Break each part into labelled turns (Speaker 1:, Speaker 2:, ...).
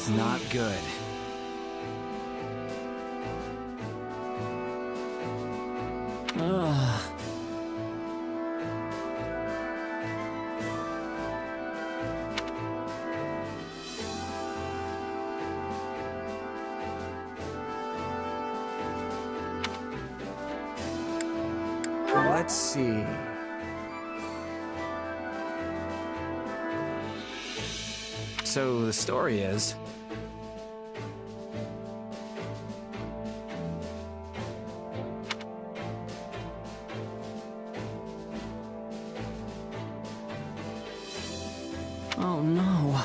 Speaker 1: is not good. Ugh. Let's see. So the story is... Oh no.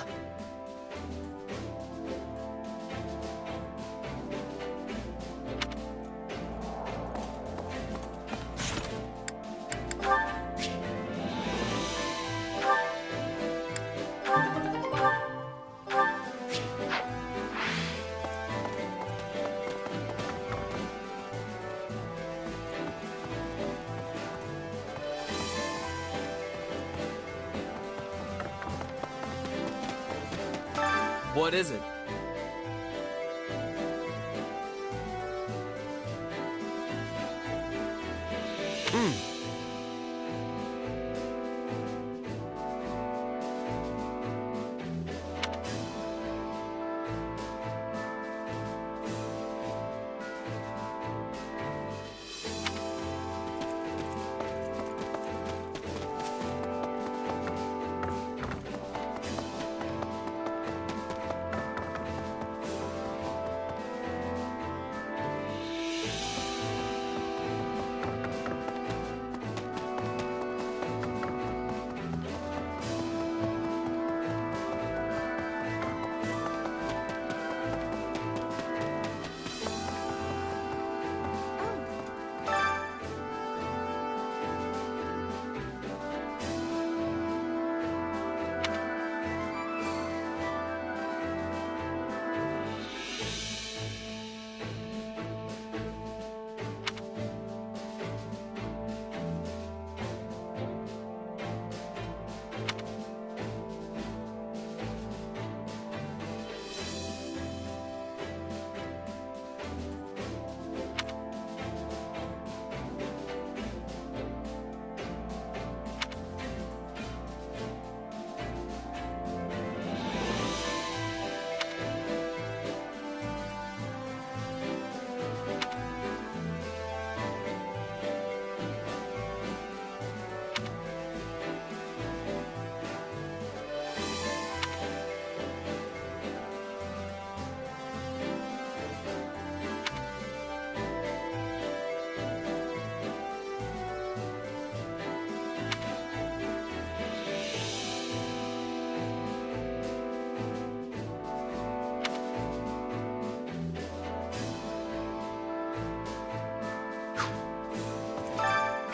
Speaker 1: What is it?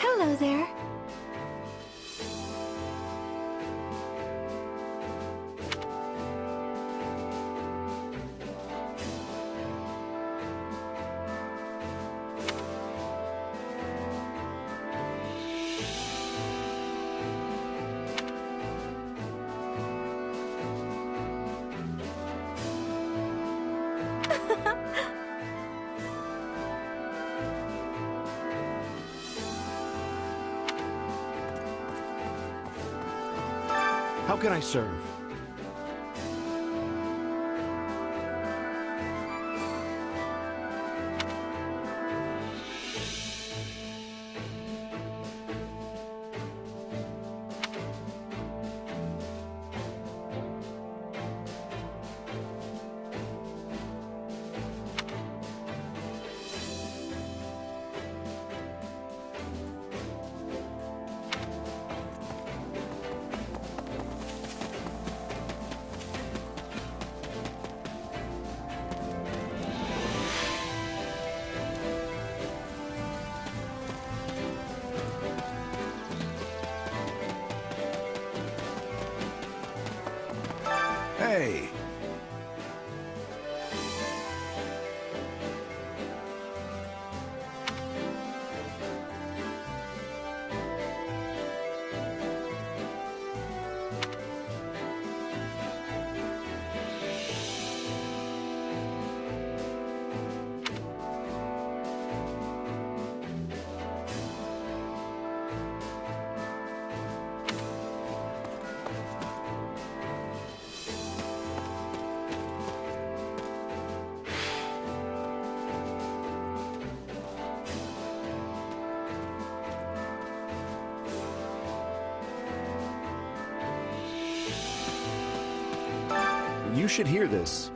Speaker 2: Hello there.
Speaker 3: How can I serve? Hey! should hear this.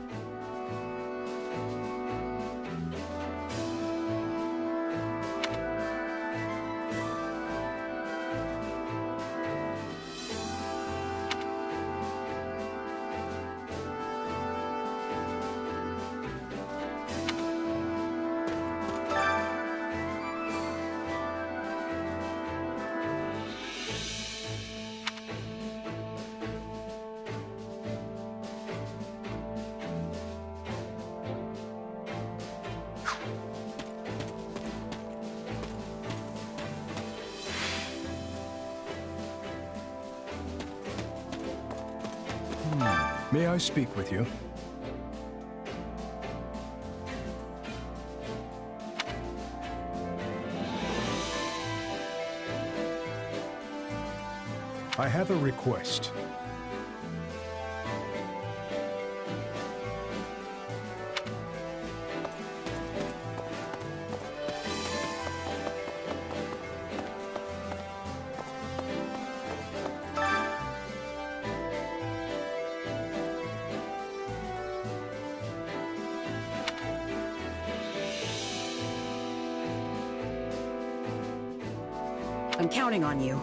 Speaker 4: May I speak with you? I have a request.
Speaker 5: I'm counting on you.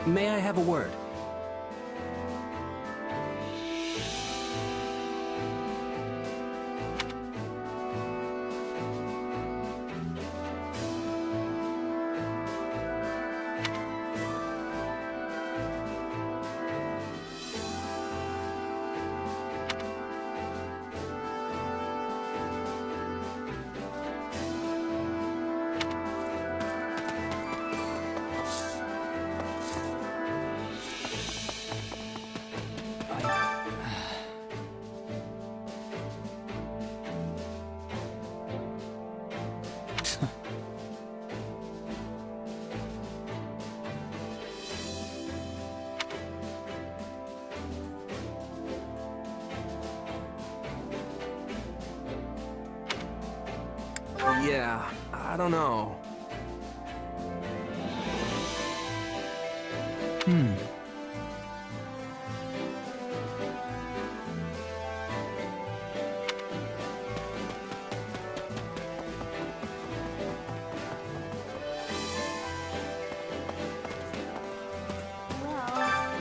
Speaker 1: May I have a word? Yeah, I don't know.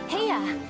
Speaker 2: Heya!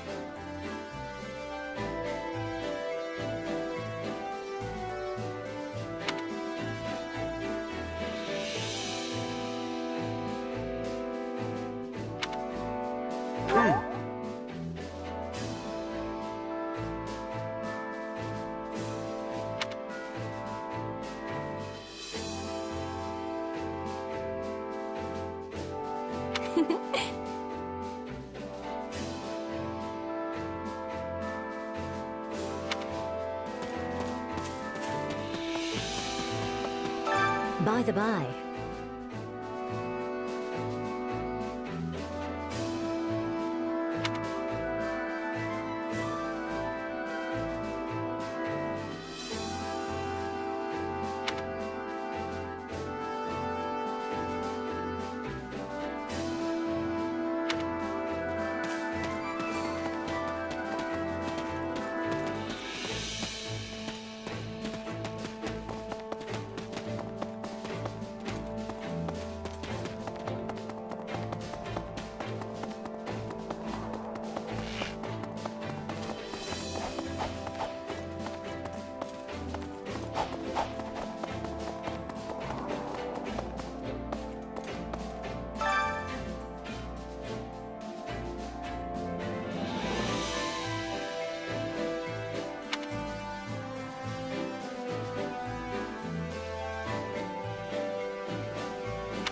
Speaker 6: By the by,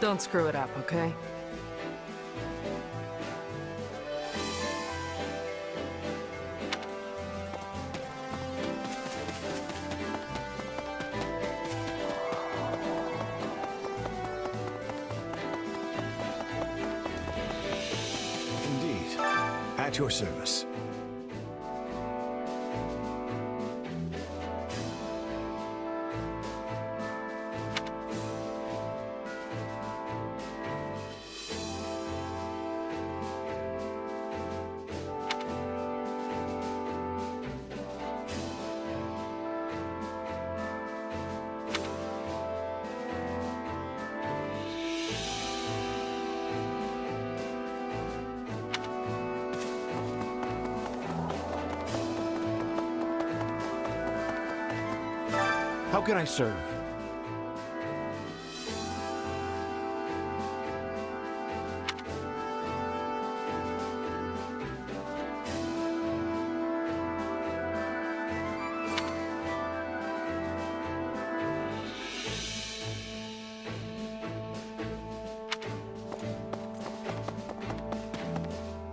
Speaker 5: Don't screw it up, okay?
Speaker 3: Indeed. At your service. How can I serve?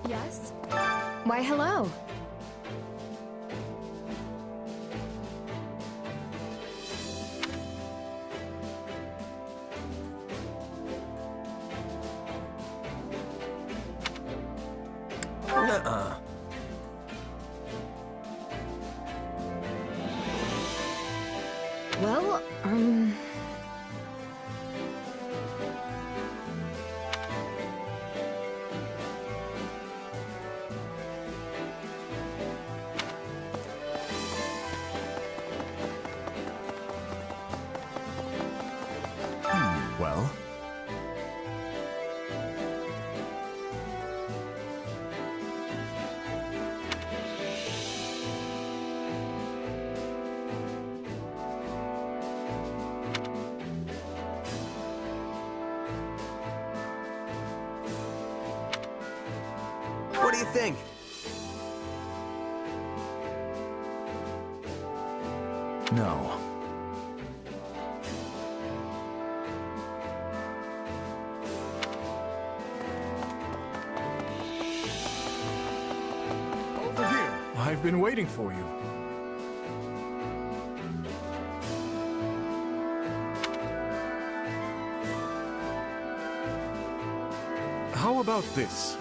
Speaker 2: Yes? Why, hello.
Speaker 1: Nuh-uh.
Speaker 2: Well,
Speaker 3: Well?
Speaker 1: What do you think?
Speaker 3: No.
Speaker 4: Over here. I've been waiting for you. How about this?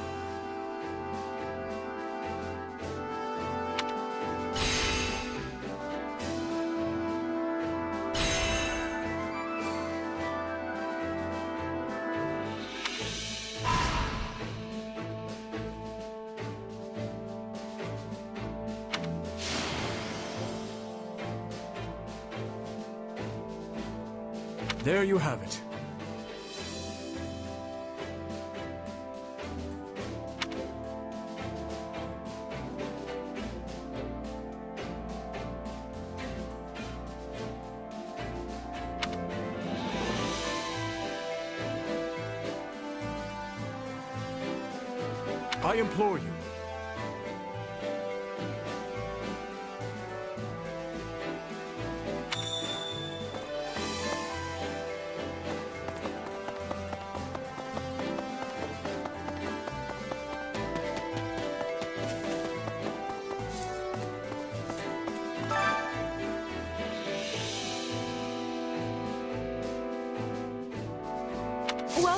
Speaker 4: There you have it. I implore you.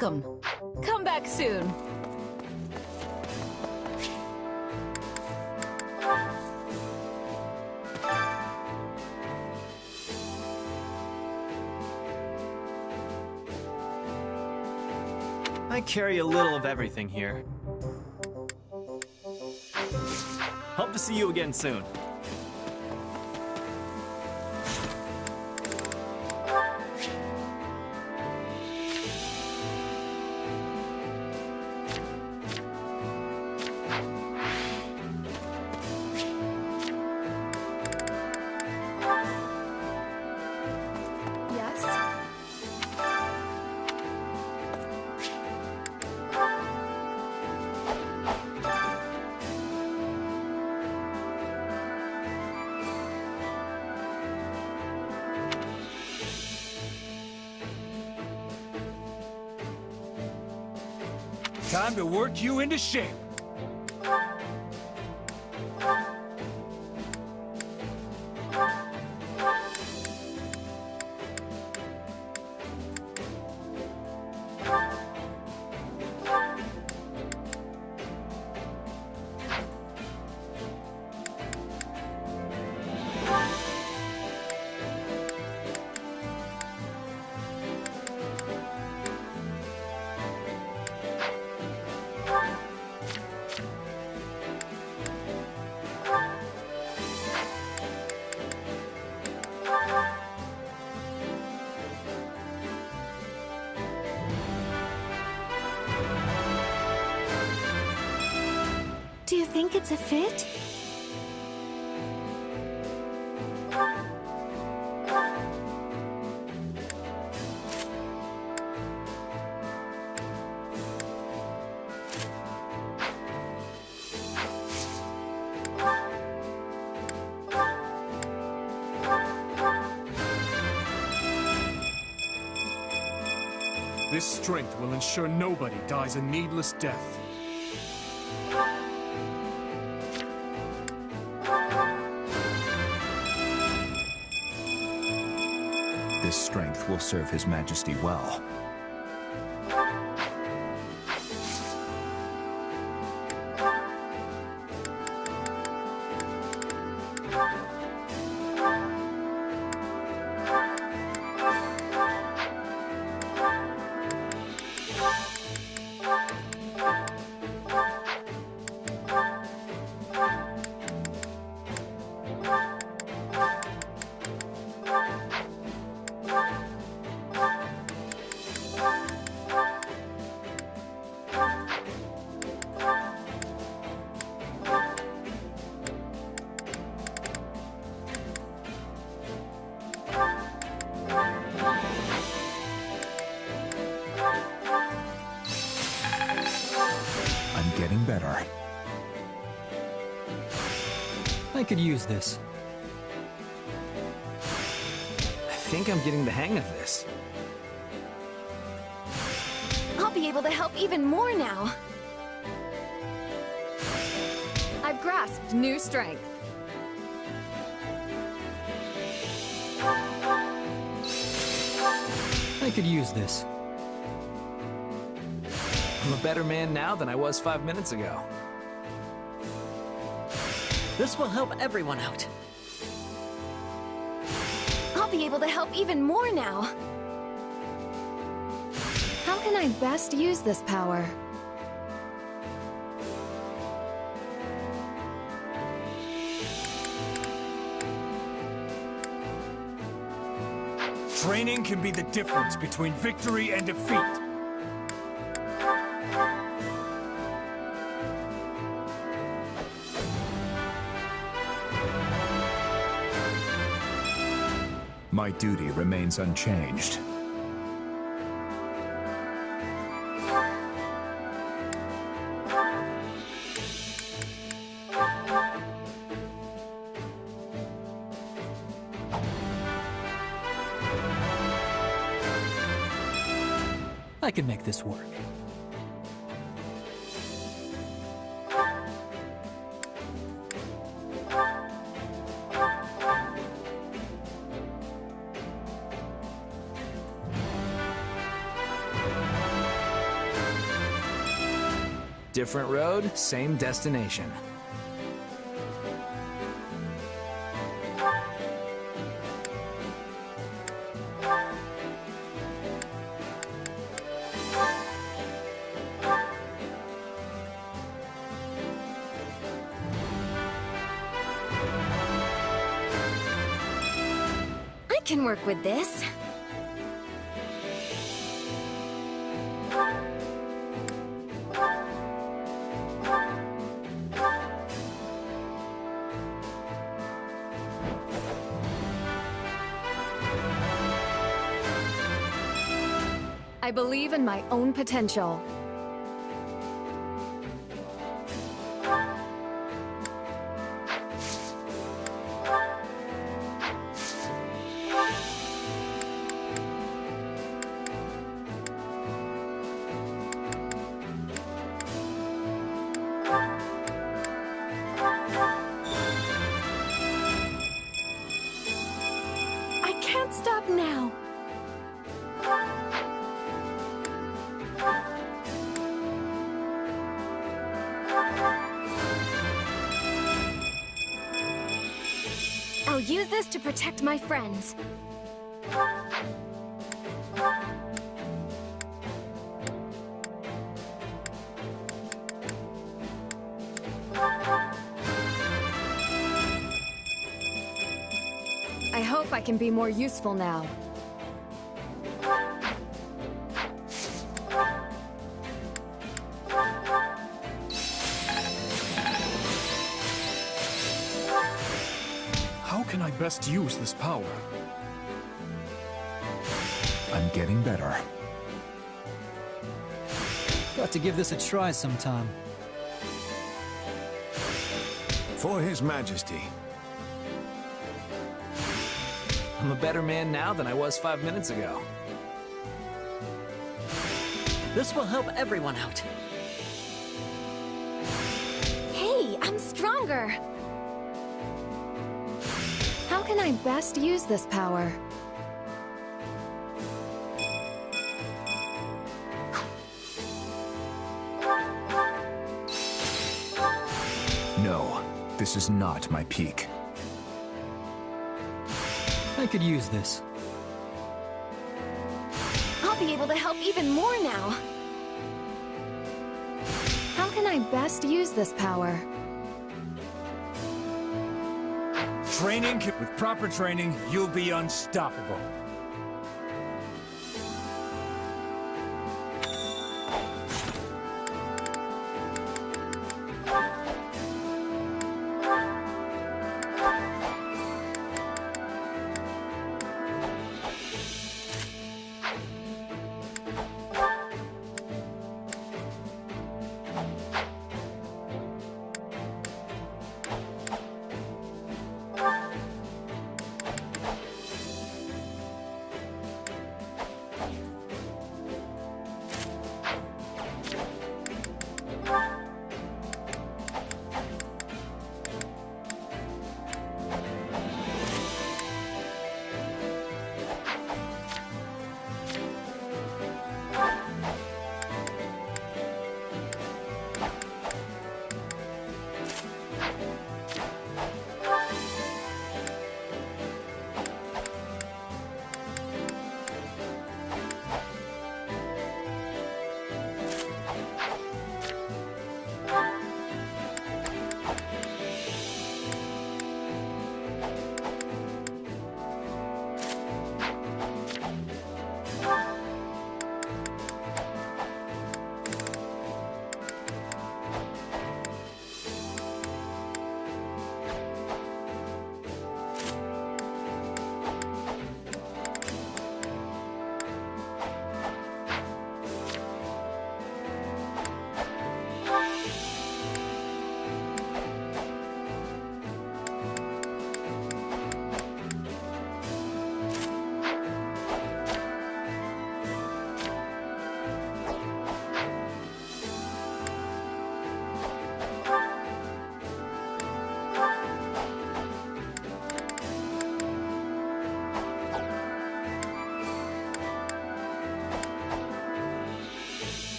Speaker 2: welcome. Come back soon.
Speaker 6: I carry a little of everything here. Hope to see you again soon.
Speaker 2: Yes?
Speaker 4: Time to work you into shape.
Speaker 2: Do you think it's a fit?
Speaker 4: This strength will ensure nobody dies a needless death.
Speaker 3: This strength will serve His Majesty well. I'm getting better.
Speaker 7: I could use this.
Speaker 1: I think I'm getting the hang of this.
Speaker 2: I'll be able to help even more now. I've grasped new strength.
Speaker 7: I could use this.
Speaker 1: I'm a better man now than I was 5 minutes ago.
Speaker 5: This will help everyone out.
Speaker 2: I'll be able to help even more now. How can I best use this power?
Speaker 4: Training can be the difference between victory and defeat.
Speaker 3: My duty remains unchanged.
Speaker 7: I can make this work.
Speaker 1: Different road, same destination.
Speaker 2: I can work with this. I believe in my own potential. I can't stop now. I'll use this to protect my friends. I hope I can be more useful now.
Speaker 4: How can I best use this power?
Speaker 3: I'm getting better.
Speaker 7: Got to give this a try sometime.
Speaker 3: For His Majesty.
Speaker 1: I'm a better man now than I was 5 minutes ago.
Speaker 5: This will help everyone out.
Speaker 2: Hey, I'm stronger! How can I best use this power?
Speaker 3: No, this is not my peak.
Speaker 7: I could use this.
Speaker 2: I'll be able to help even more now! How can I best use this power?
Speaker 8: With proper training, you'll be unstoppable.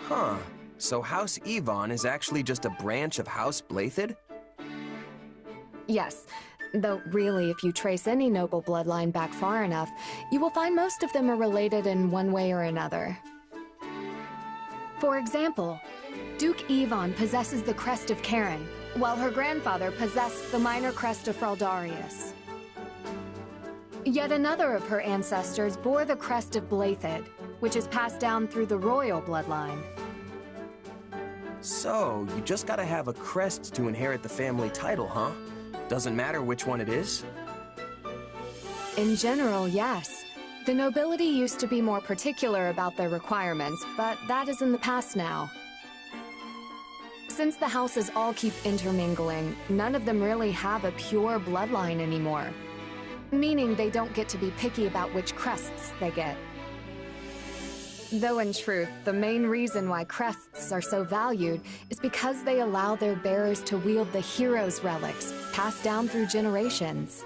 Speaker 9: Huh. So House Yvonne is actually just a branch of House Blathed?
Speaker 2: Yes, though really, if you trace any noble bloodline back far enough, you will find most of them are related in one way or another. For example, Duke Yvonne possesses the crest of Karen, while her grandfather possessed the minor crest of Fraldarius. Yet another of her ancestors bore the crest of Blathed, which is passed down through the royal bloodline.
Speaker 9: So, you just gotta have a crest to inherit the family title, huh? Doesn't matter which one it is?
Speaker 2: In general, yes. The nobility used to be more particular about their requirements, but that is in the past now. Since the houses all keep intermingling, none of them really have a pure bloodline anymore. Meaning they don't get to be picky about which crests they get. Though in truth, the main reason why crests are so valued is because they allow their bearers to wield the hero's relics, passed down through generations.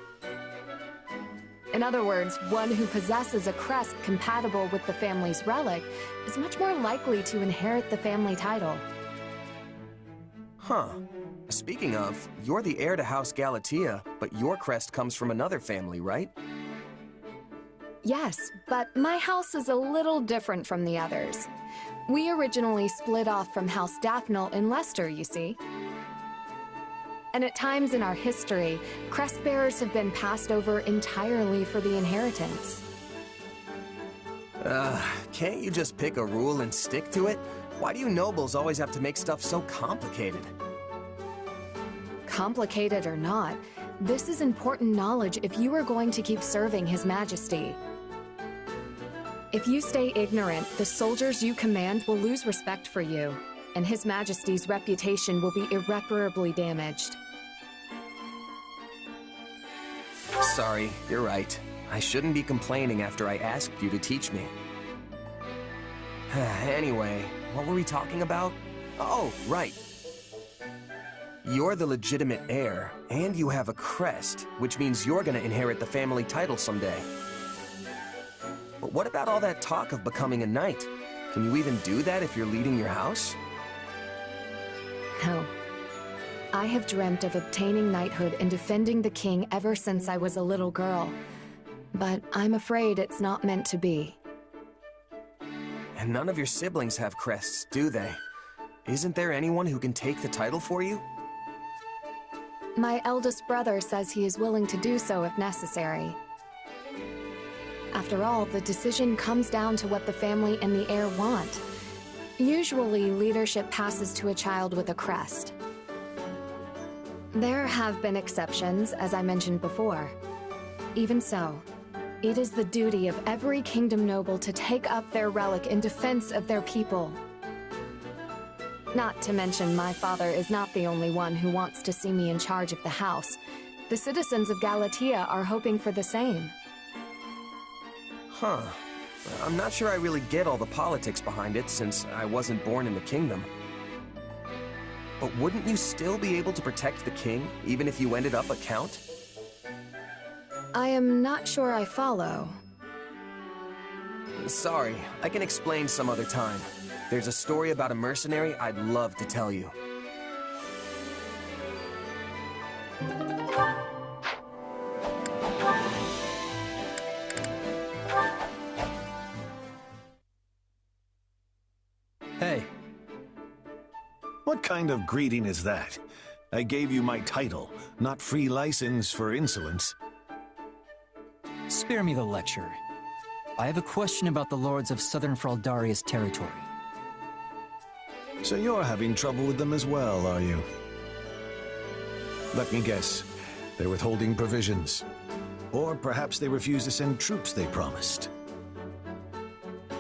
Speaker 2: In other words, one who possesses a crest compatible with the family's relic is much more likely to inherit the family title.
Speaker 9: Huh. Speaking of, you're the heir to House Galatea, but your crest comes from another family, right?
Speaker 2: Yes, but my house is a little different from the others. We originally split off from House Daphne in Leicester, you see. And at times in our history, crest bearers have been passed over entirely for the inheritance.
Speaker 9: Can't you just pick a rule and stick to it? Why do you nobles always have to make stuff so complicated?
Speaker 2: Complicated or not, this is important knowledge if you are going to keep serving His Majesty. If you stay ignorant, the soldiers you command will lose respect for you, and His Majesty's reputation will be irreparably damaged.
Speaker 9: Sorry, you're right. I shouldn't be complaining after I asked you to teach me. Anyway, what were we talking about? Oh, right. You're the legitimate heir, and you have a crest, which means you're gonna inherit the family title someday. But what about all that talk of becoming a knight? Can you even do that if you're leading your house?
Speaker 2: No. I have dreamt of obtaining knighthood and defending the king ever since I was a little girl. But I'm afraid it's not meant to be.
Speaker 9: And none of your siblings have crests, do they? Isn't there anyone who can take the title for you?
Speaker 2: My eldest brother says he is willing to do so if necessary. After all, the decision comes down to what the family and the heir want. Usually, leadership passes to a child with a crest. There have been exceptions, as I mentioned before. Even so, it is the duty of every kingdom noble to take up their relic in defense of their people. Not to mention, my father is not the only one who wants to see me in charge of the house. The citizens of Galatea are hoping for the same.
Speaker 9: Huh. I'm not sure I really get all the politics behind it, since I wasn't born in the kingdom. But wouldn't you still be able to protect the king, even if you ended up a count?
Speaker 2: I am not sure I follow.
Speaker 9: Sorry, I can explain some other time. There's a story about a mercenary I'd love to tell you.
Speaker 6: Hey,
Speaker 10: What kind of greeting is that? I gave you my title, not free license for insolence.
Speaker 7: Spare me the lecture. I have a question about the lords of Southern Fraldaria's territory.
Speaker 10: So you're having trouble with them as well, are you? Let me guess. They're withholding provisions. Or perhaps they refuse to send troops they promised.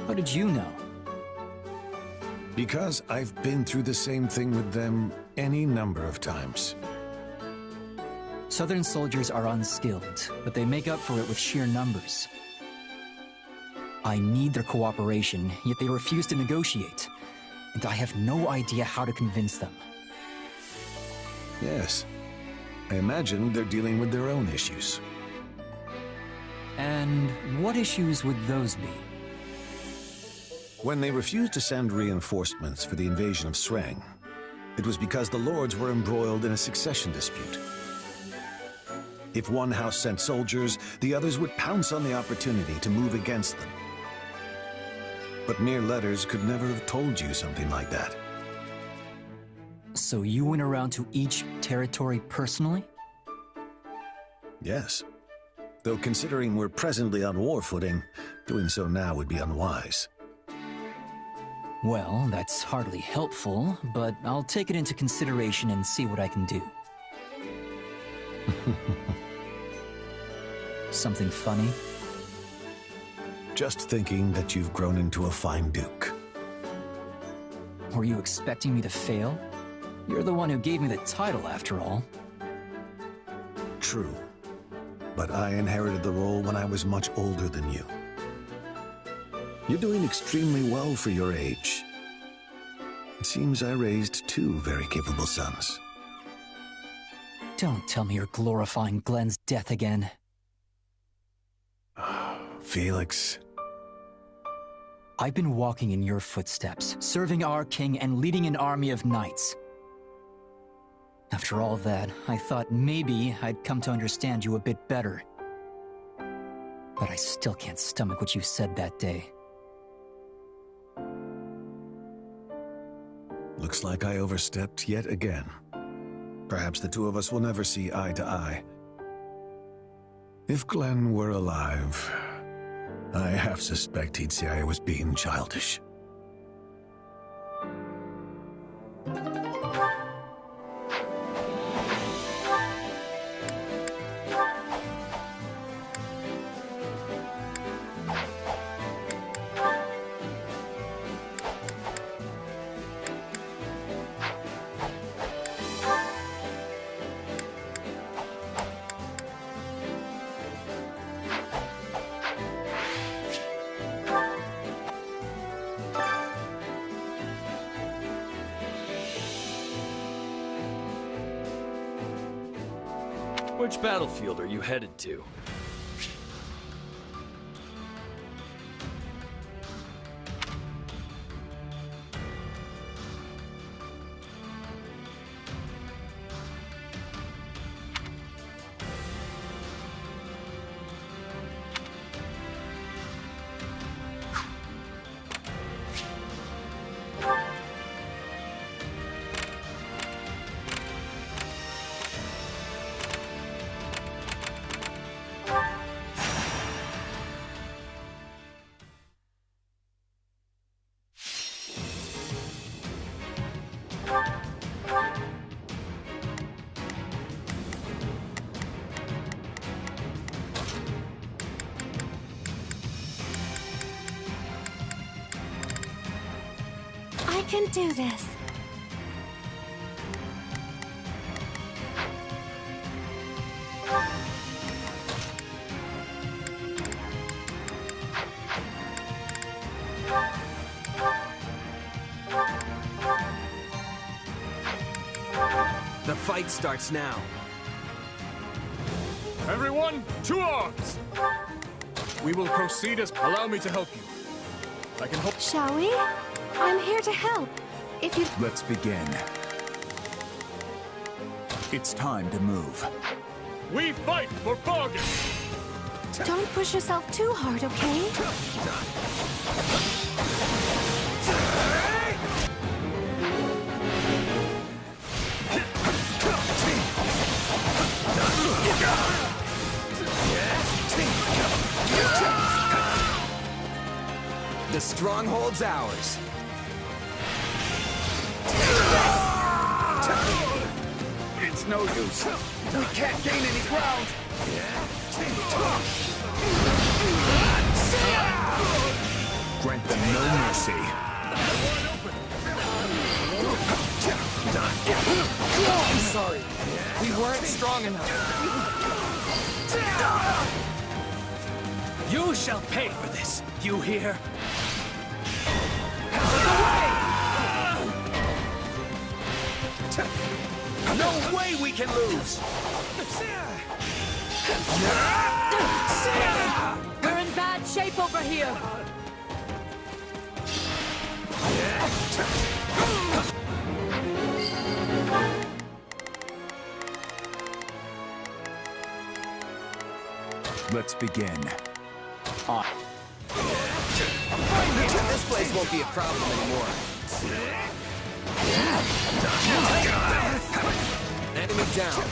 Speaker 7: How did you know?
Speaker 10: Because I've been through the same thing with them any number of times.
Speaker 7: Southern soldiers are unskilled, but they make up for it with sheer numbers. I need their cooperation, yet they refuse to negotiate. And I have no idea how to convince them.
Speaker 10: Yes. I imagine they're dealing with their own issues.
Speaker 7: And what issues would those be?
Speaker 10: When they refused to send reinforcements for the invasion of Sreng, it was because the lords were embroiled in a succession dispute. If one house sent soldiers, the others would pounce on the opportunity to move against them. But mere letters could never have told you something like that.
Speaker 7: So you went around to each territory personally?
Speaker 10: Yes. Though considering we're presently on war footing, doing so now would be unwise.
Speaker 7: Well, that's hardly helpful, but I'll take it into consideration and see what I can do. Something funny?
Speaker 10: Just thinking that you've grown into a fine duke.
Speaker 7: Were you expecting me to fail? You're the one who gave me the title, after all.
Speaker 10: True. But I inherited the role when I was much older than you. You're doing extremely well for your age. It seems I raised two very capable sons.
Speaker 7: Don't tell me you're glorifying Glenn's death again.
Speaker 10: Felix.
Speaker 7: I've been walking in your footsteps, serving our king and leading an army of knights. After all that, I thought maybe I'd come to understand you a bit better. But I still can't stomach what you said that day.
Speaker 10: Looks like I overstepped yet again. Perhaps the two of us will never see eye to eye. If Glenn were alive, I half suspect he'd say I was being childish.
Speaker 6: Which battlefield are you headed to?
Speaker 2: I can do this.
Speaker 9: The fight starts now.
Speaker 4: Everyone, to arms! We will proceed as... Allow me to help you. I can help...
Speaker 2: Shall we? I'm here to help. If you...
Speaker 3: Let's begin. It's time to move.
Speaker 4: We fight for Vargas!
Speaker 2: Don't push yourself too hard, okay?
Speaker 9: The stronghold's ours.
Speaker 8: It's no use. We can't gain any ground.
Speaker 3: Grant them no mercy.
Speaker 9: I'm sorry. We weren't strong enough.
Speaker 6: You shall pay for this, you hear?
Speaker 9: No way we can lose!
Speaker 2: We're in bad shape over here.
Speaker 3: Let's begin.
Speaker 9: This place won't be a problem anymore. Enemy down.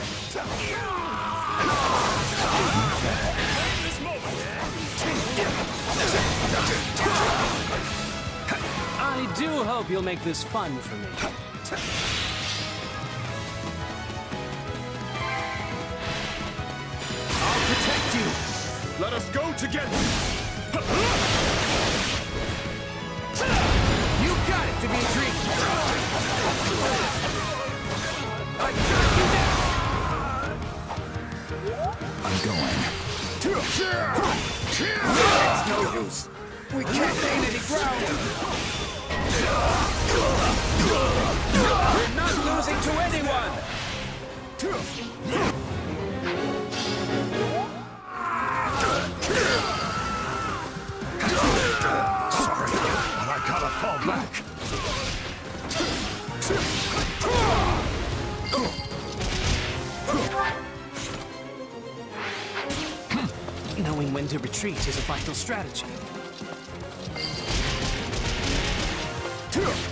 Speaker 6: I do hope you'll make this fun for me.
Speaker 4: I'll protect you! Let us go together!
Speaker 9: You got it, Dimitri! I got you now!
Speaker 3: I'm going.
Speaker 8: It's no use. We can't gain any ground.
Speaker 9: We're not losing to anyone!
Speaker 1: back.
Speaker 5: Knowing when to retreat is a vital strategy.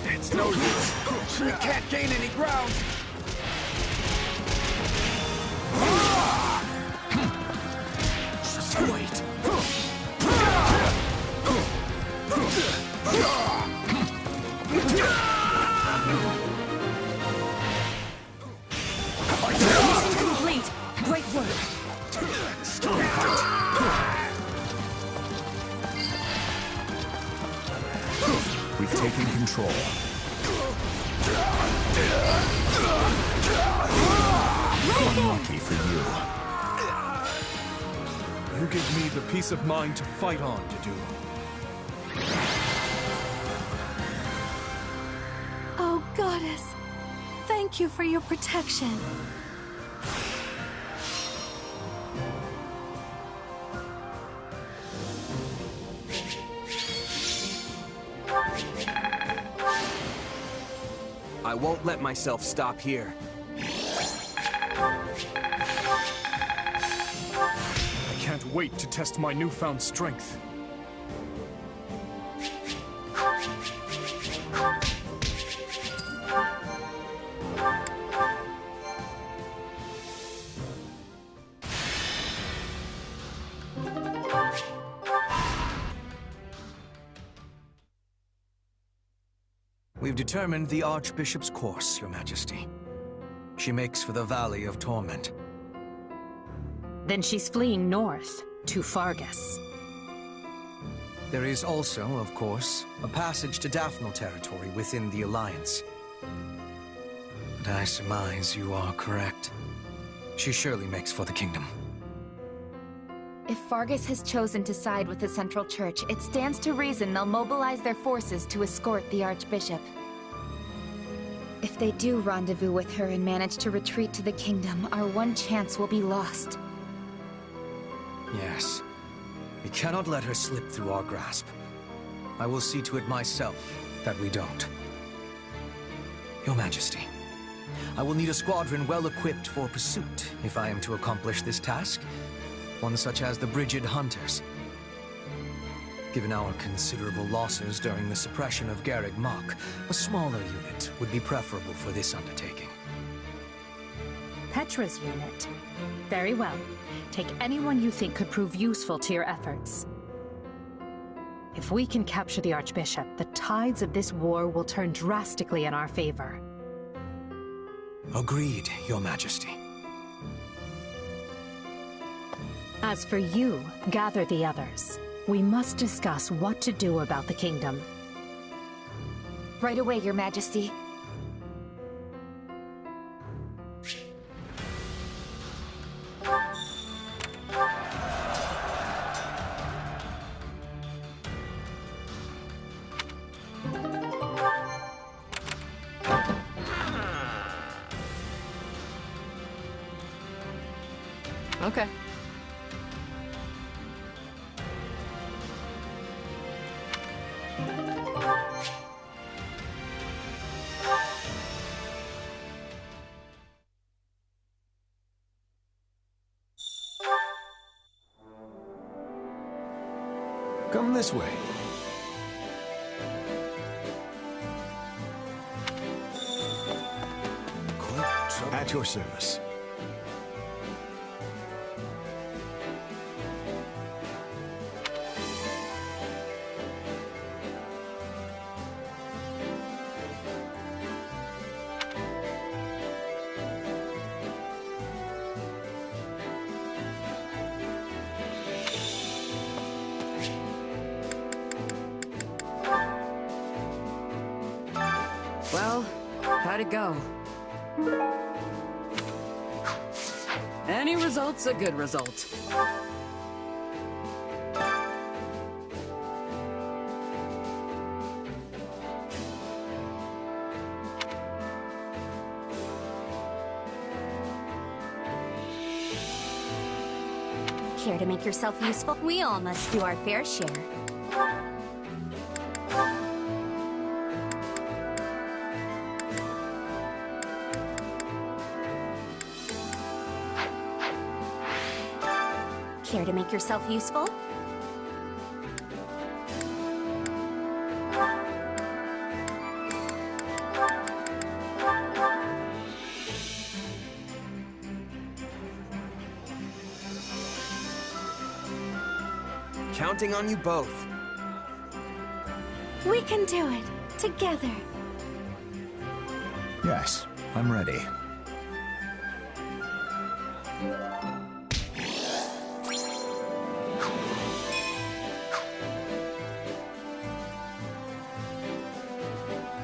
Speaker 8: It's no use. We can't gain any ground.
Speaker 1: Just wait.
Speaker 5: Mission complete. Great work.
Speaker 3: We've taken control. Lucky for you.
Speaker 4: You give me the peace of mind to fight on, Dedu.
Speaker 11: Oh, Goddess. Thank you for your protection.
Speaker 9: I won't let myself stop here.
Speaker 4: I can't wait to test my newfound strength.
Speaker 12: We've determined the Archbishop's course, Your Majesty. She makes for the Valley of Torment.
Speaker 13: Then she's fleeing north, to Fargus.
Speaker 12: There is also, of course, a passage to Daphnal territory within the Alliance. But I surmise you are correct. She surely makes for the kingdom.
Speaker 2: If Fargus has chosen to side with the Central Church, it stands to reason they'll mobilize their forces to escort the Archbishop. If they do rendezvous with her and manage to retreat to the kingdom, our one chance will be lost.
Speaker 12: Yes. We cannot let her slip through our grasp. I will see to it myself that we don't. Your Majesty, I will need a squadron well equipped for pursuit if I am to accomplish this task. One such as the Brigid Hunters. Given our considerable losses during the suppression of Garreg Mach, a smaller unit would be preferable for this undertaking.
Speaker 13: Petra's unit. Very well. Take anyone you think could prove useful to your efforts. If we can capture the Archbishop, the tides of this war will turn drastically in our favor.
Speaker 12: Agreed, Your Majesty.
Speaker 13: As for you, gather the others. We must discuss what to do about the kingdom.
Speaker 2: Right away, Your Majesty.
Speaker 5: Okay.
Speaker 10: Come this way. At your service.
Speaker 5: Well, how'd it go? Any result's a good result.
Speaker 11: Care to make yourself useful? We all must do our fair share. to make yourself useful?
Speaker 9: Counting on you both.
Speaker 11: We can do it, together.
Speaker 3: Yes, I'm ready.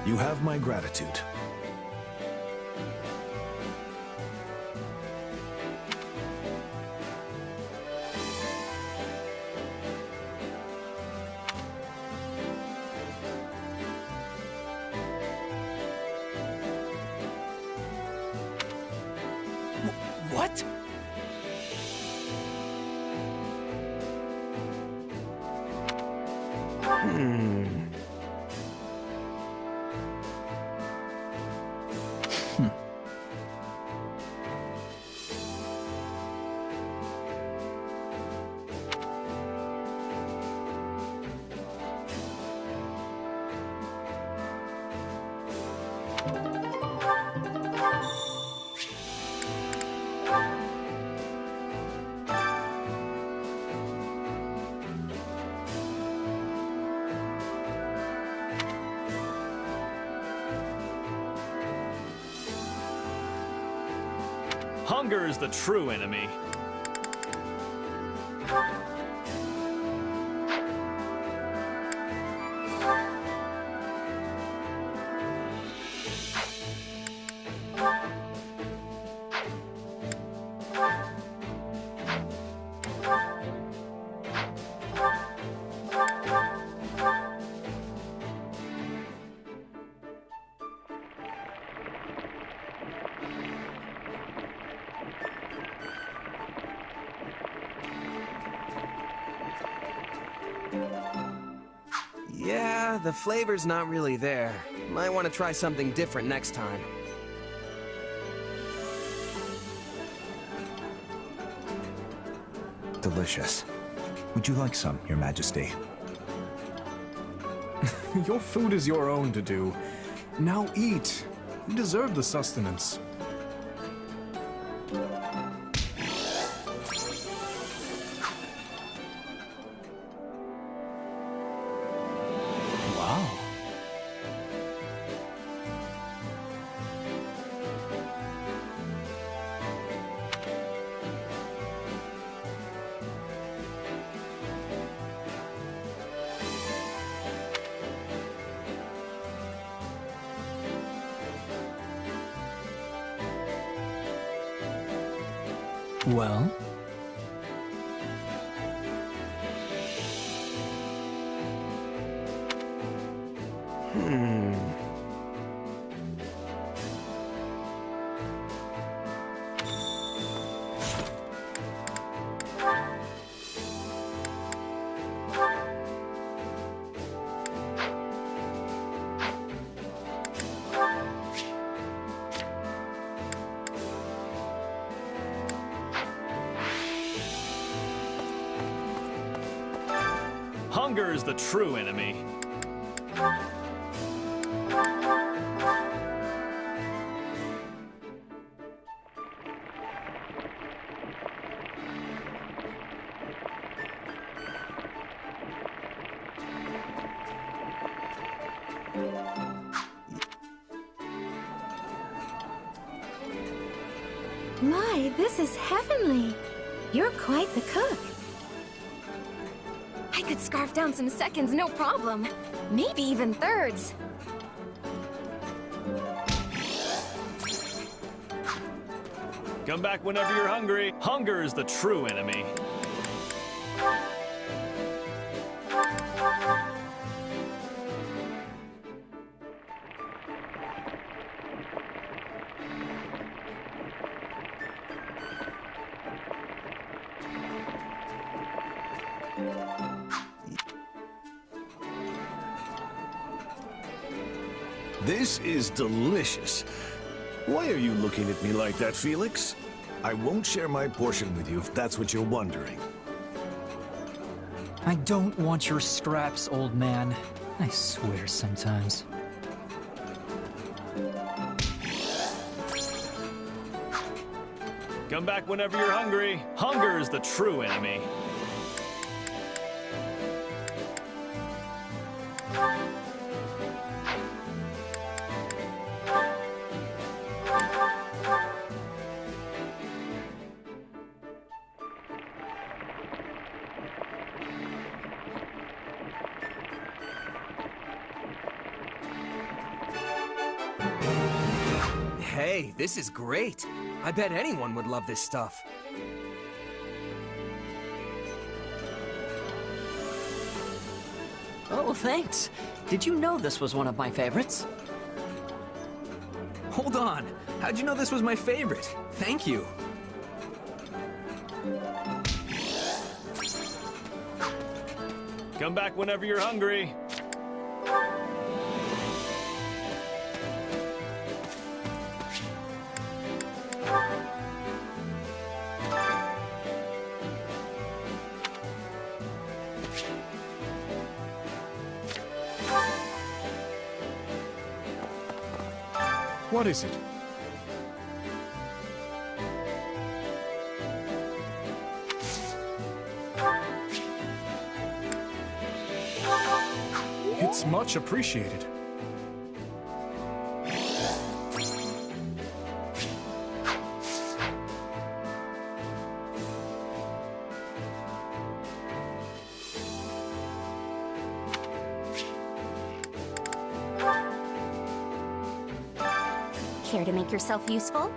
Speaker 10: You have my gratitude.
Speaker 12: What?
Speaker 6: Hunger is the true enemy.
Speaker 9: Yeah, the flavor's not really there. Might want to try something different next time.
Speaker 3: Delicious. Would you like some, Your Majesty?
Speaker 4: Your food is your own to do. Now eat. You deserve the sustenance.
Speaker 3: Wow.
Speaker 7: Well?
Speaker 6: Hunger is the true enemy.
Speaker 11: My, this is heavenly. You're quite the cook.
Speaker 2: I could scarf down some seconds, no problem. Maybe even thirds.
Speaker 6: Come back whenever you're hungry. Hunger is the true enemy.
Speaker 10: This is delicious. Why are you looking at me like that, Felix? I won't share my portion with you if that's what you're wondering.
Speaker 7: I don't want your scraps, old man. I swear sometimes.
Speaker 6: Come back whenever you're hungry. Hunger is the true enemy.
Speaker 9: Hey, this is great. I bet anyone would love this stuff.
Speaker 5: Oh, thanks. Did you know this was one of my favorites?
Speaker 1: Hold on. How'd you know this was my favorite? Thank you.
Speaker 6: Come back whenever you're hungry.
Speaker 4: What is it? It's much appreciated.
Speaker 11: Care to make yourself useful?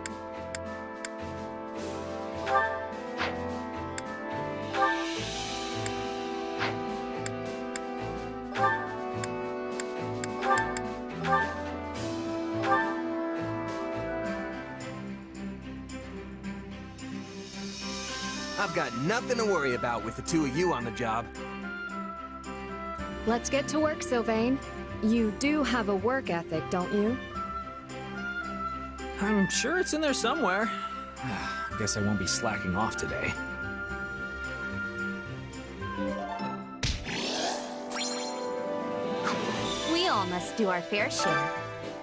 Speaker 9: I've got nothing to worry about with the two of you on the job.
Speaker 2: Let's get to work, Sylvain. You do have a work ethic, don't you?
Speaker 1: I'm sure it's in there somewhere. Guess I won't be slacking off today.
Speaker 11: We all must do our fair share.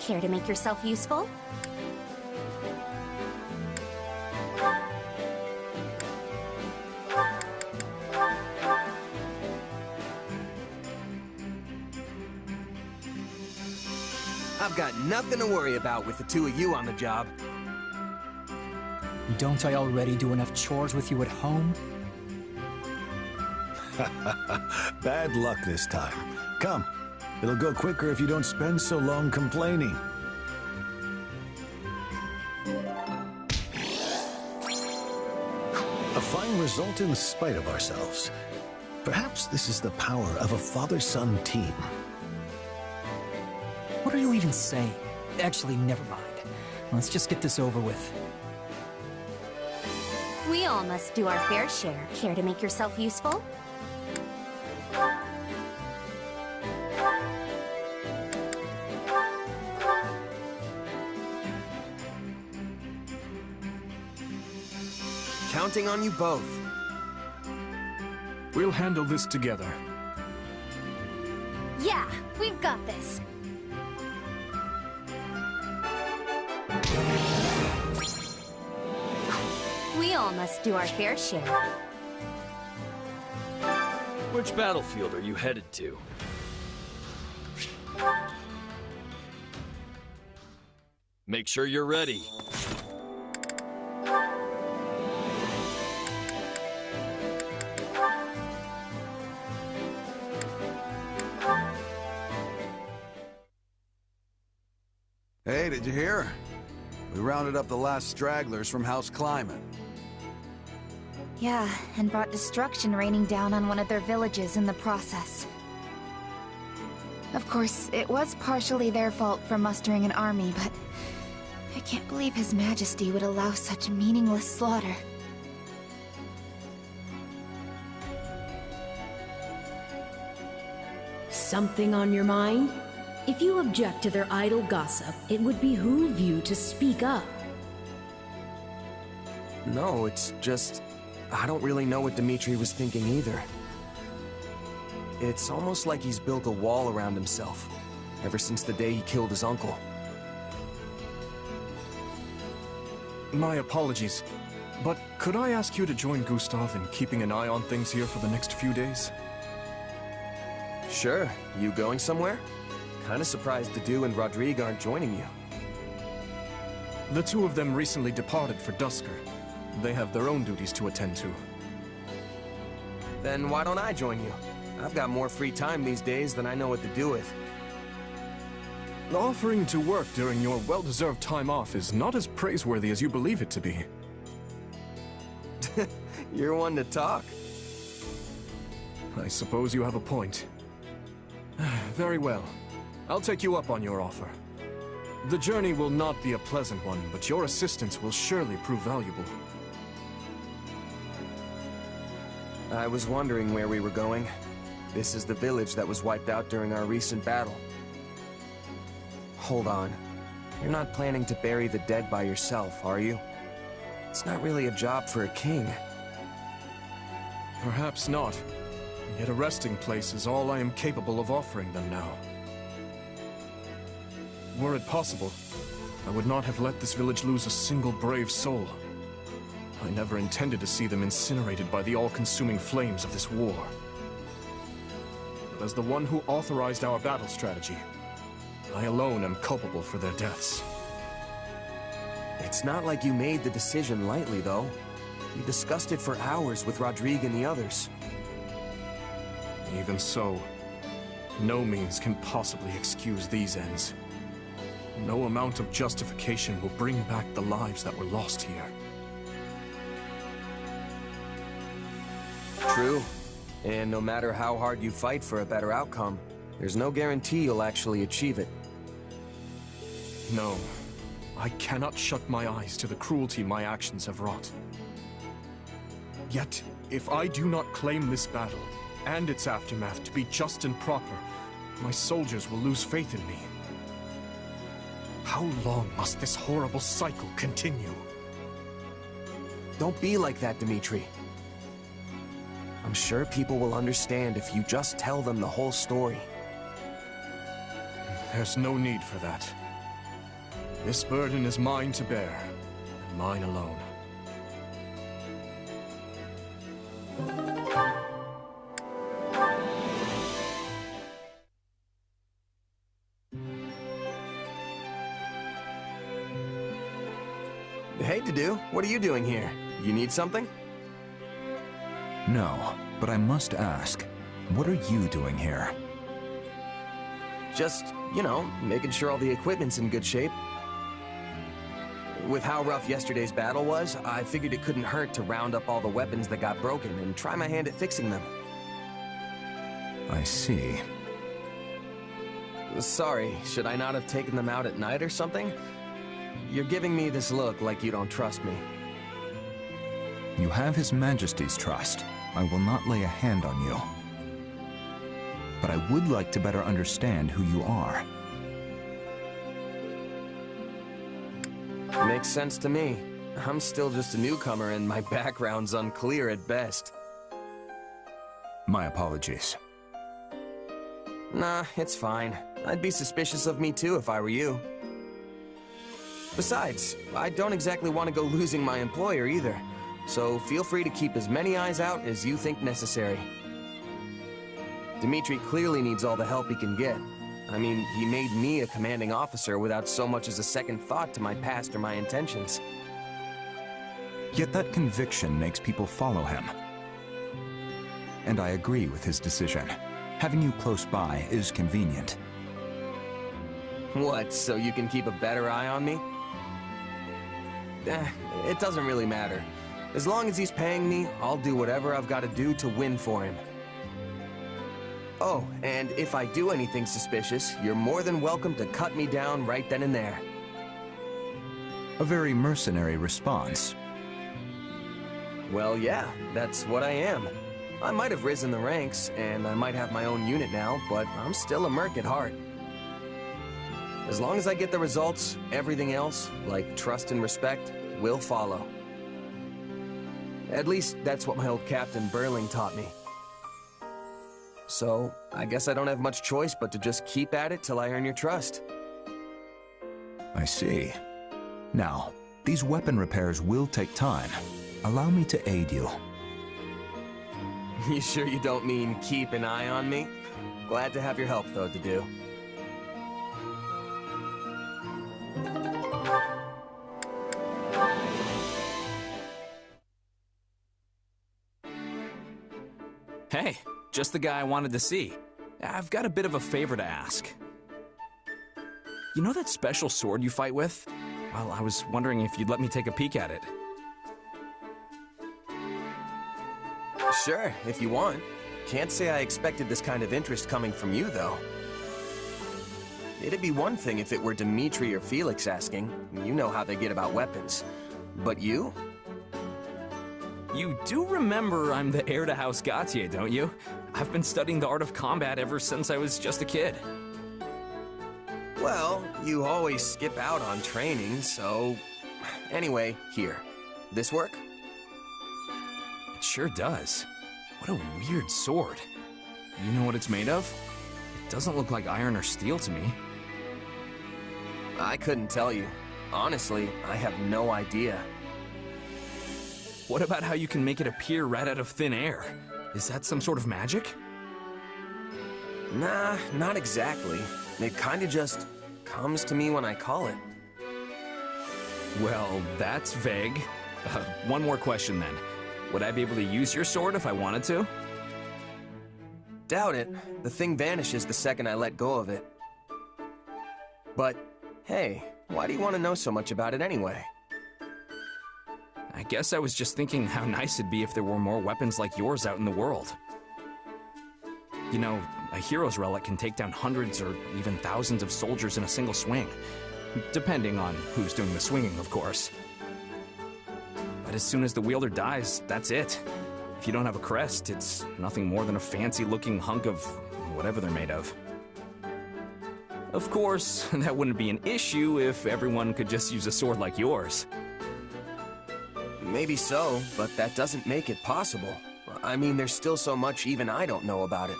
Speaker 11: Care to make yourself useful?
Speaker 9: I've got nothing to worry about with the two of you on the job.
Speaker 7: Don't I already do enough chores with you at home?
Speaker 10: Bad luck this time. Come, it'll go quicker if you don't spend so long complaining. A fine result in spite of ourselves. Perhaps this is the power of a father-son team.
Speaker 7: What are you even saying? Actually, never mind. Let's just get this over with.
Speaker 11: We all must do our fair share. Care to make yourself useful?
Speaker 9: Counting on you both.
Speaker 4: We'll handle this together.
Speaker 11: Yeah, we've got this. We all must do our fair share.
Speaker 6: Which battlefield are you headed to? Make sure you're ready.
Speaker 8: Hey, did you hear? We rounded up the last stragglers from House Climate.
Speaker 11: Yeah, and brought destruction raining down on one of their villages in the process. Of course, it was partially their fault for mustering an army, but I can't believe His Majesty would allow such meaningless slaughter.
Speaker 14: Something on your mind? If you object to their idle gossip, it would behoove you to speak up.
Speaker 9: No, it's just... I don't really know what Dimitri was thinking either. It's almost like he's built a wall around himself, ever since the day he killed his uncle.
Speaker 4: My apologies, but could I ask you to join Gustav in keeping an eye on things here for the next few days?
Speaker 9: Sure. You going somewhere? Kinda surprised Dedu and Rodrigue aren't joining you.
Speaker 4: The two of them recently departed for Dusker. They have their own duties to attend to.
Speaker 9: Then why don't I join you? I've got more free time these days than I know what to do with.
Speaker 4: Offering to work during your well-deserved time off is not as praiseworthy as you believe it to be.
Speaker 9: You're one to talk.
Speaker 4: I suppose you have a point. Very well. I'll take you up on your offer. The journey will not be a pleasant one, but your assistance will surely prove valuable.
Speaker 9: I was wondering where we were going. This is the village that was wiped out during our recent battle. Hold on. You're not planning to bury the dead by yourself, are you? It's not really a job for a king.
Speaker 4: Perhaps not. Yet a resting place is all I am capable of offering them now. Were it possible, I would not have let this village lose a single brave soul. I never intended to see them incinerated by the all-consuming flames of this war. But as the one who authorized our battle strategy, I alone am culpable for their deaths.
Speaker 9: It's not like you made the decision lightly, though. You discussed it for hours with Rodrigue and the others.
Speaker 4: Even so, no means can possibly excuse these ends. No amount of justification will bring back the lives that were lost here.
Speaker 9: True. And no matter how hard you fight for a better outcome, there's no guarantee you'll actually achieve it.
Speaker 4: No. I cannot shut my eyes to the cruelty my actions have wrought. Yet, if I do not claim this battle, and its aftermath to be just and proper, my soldiers will lose faith in me. How long must this horrible cycle continue?
Speaker 9: Don't be like that, Dimitri. I'm sure people will understand if you just tell them the whole story.
Speaker 4: There's no need for that. This burden is mine to bear, and mine alone.
Speaker 9: Hey, Dedu, what are you doing here? You need something?
Speaker 3: No, but I must ask, what are you doing here?
Speaker 9: Just, you know, making sure all the equipment's in good shape. With how rough yesterday's battle was, I figured it couldn't hurt to round up all the weapons that got broken and try my hand at fixing them.
Speaker 3: I see.
Speaker 9: Sorry, should I not have taken them out at night or something? You're giving me this look like you don't trust me.
Speaker 3: You have His Majesty's trust. I will not lay a hand on you. But I would like to better understand who you are.
Speaker 9: Makes sense to me. I'm still just a newcomer and my background's unclear at best.
Speaker 3: My apologies.
Speaker 9: Nah, it's fine. I'd be suspicious of me too if I were you. Besides, I don't exactly want to go losing my employer either, so feel free to keep as many eyes out as you think necessary. Dimitri clearly needs all the help he can get. I mean, he made me a commanding officer without so much as a second thought to my past or my intentions.
Speaker 3: Yet that conviction makes people follow him. And I agree with his decision. Having you close by is convenient.
Speaker 9: What, so you can keep a better eye on me? It doesn't really matter. As long as he's paying me, I'll do whatever I've got to do to win for him. Oh, and if I do anything suspicious, you're more than welcome to cut me down right then and there.
Speaker 3: A very mercenary response.
Speaker 9: Well, yeah, that's what I am. I might have risen the ranks, and I might have my own unit now, but I'm still a merc at heart. As long as I get the results, everything else, like trust and respect, will follow. At least, that's what my old Captain Burling taught me. So, I guess I don't have much choice but to just keep at it till I earn your trust.
Speaker 3: I see. Now, these weapon repairs will take time. Allow me to aid you.
Speaker 9: You sure you don't mean keep an eye on me? Glad to have your help, though, to do.
Speaker 1: Hey, just the guy I wanted to see. I've got a bit of a favor to ask. You know that special sword you fight with? Well, I was wondering if you'd let me take a peek at it.
Speaker 9: Sure, if you want. Can't say I expected this kind of interest coming from you, though. It'd be one thing if it were Dimitri or Felix asking. You know how they get about weapons. But you?
Speaker 1: You do remember I'm the heir to House Gautier, don't you? I've been studying the art of combat ever since I was just a kid.
Speaker 9: Well, you always skip out on training, so... Anyway, here. This work?
Speaker 1: It sure does. What a weird sword. You know what it's made of? It doesn't look like iron or steel to me.
Speaker 9: I couldn't tell you. Honestly, I have no idea.
Speaker 1: What about how you can make it appear right out of thin air? Is that some sort of magic?
Speaker 9: Nah, not exactly. It kinda just comes to me when I call it.
Speaker 1: Well, that's vague. One more question then. Would I be able to use your sword if I wanted to?
Speaker 9: Doubt it. The thing vanishes the second I let go of it. But, hey, why do you want to know so much about it anyway?
Speaker 1: I guess I was just thinking how nice it'd be if there were more weapons like yours out in the world. You know, a hero's relic can take down hundreds or even thousands of soldiers in a single swing. Depending on who's doing the swinging, of course. But as soon as the wielder dies, that's it. If you don't have a crest, it's nothing more than a fancy-looking hunk of whatever they're made of. Of course, that wouldn't be an issue if everyone could just use a sword like yours.
Speaker 9: Maybe so, but that doesn't make it possible. I mean, there's still so much even I don't know about it.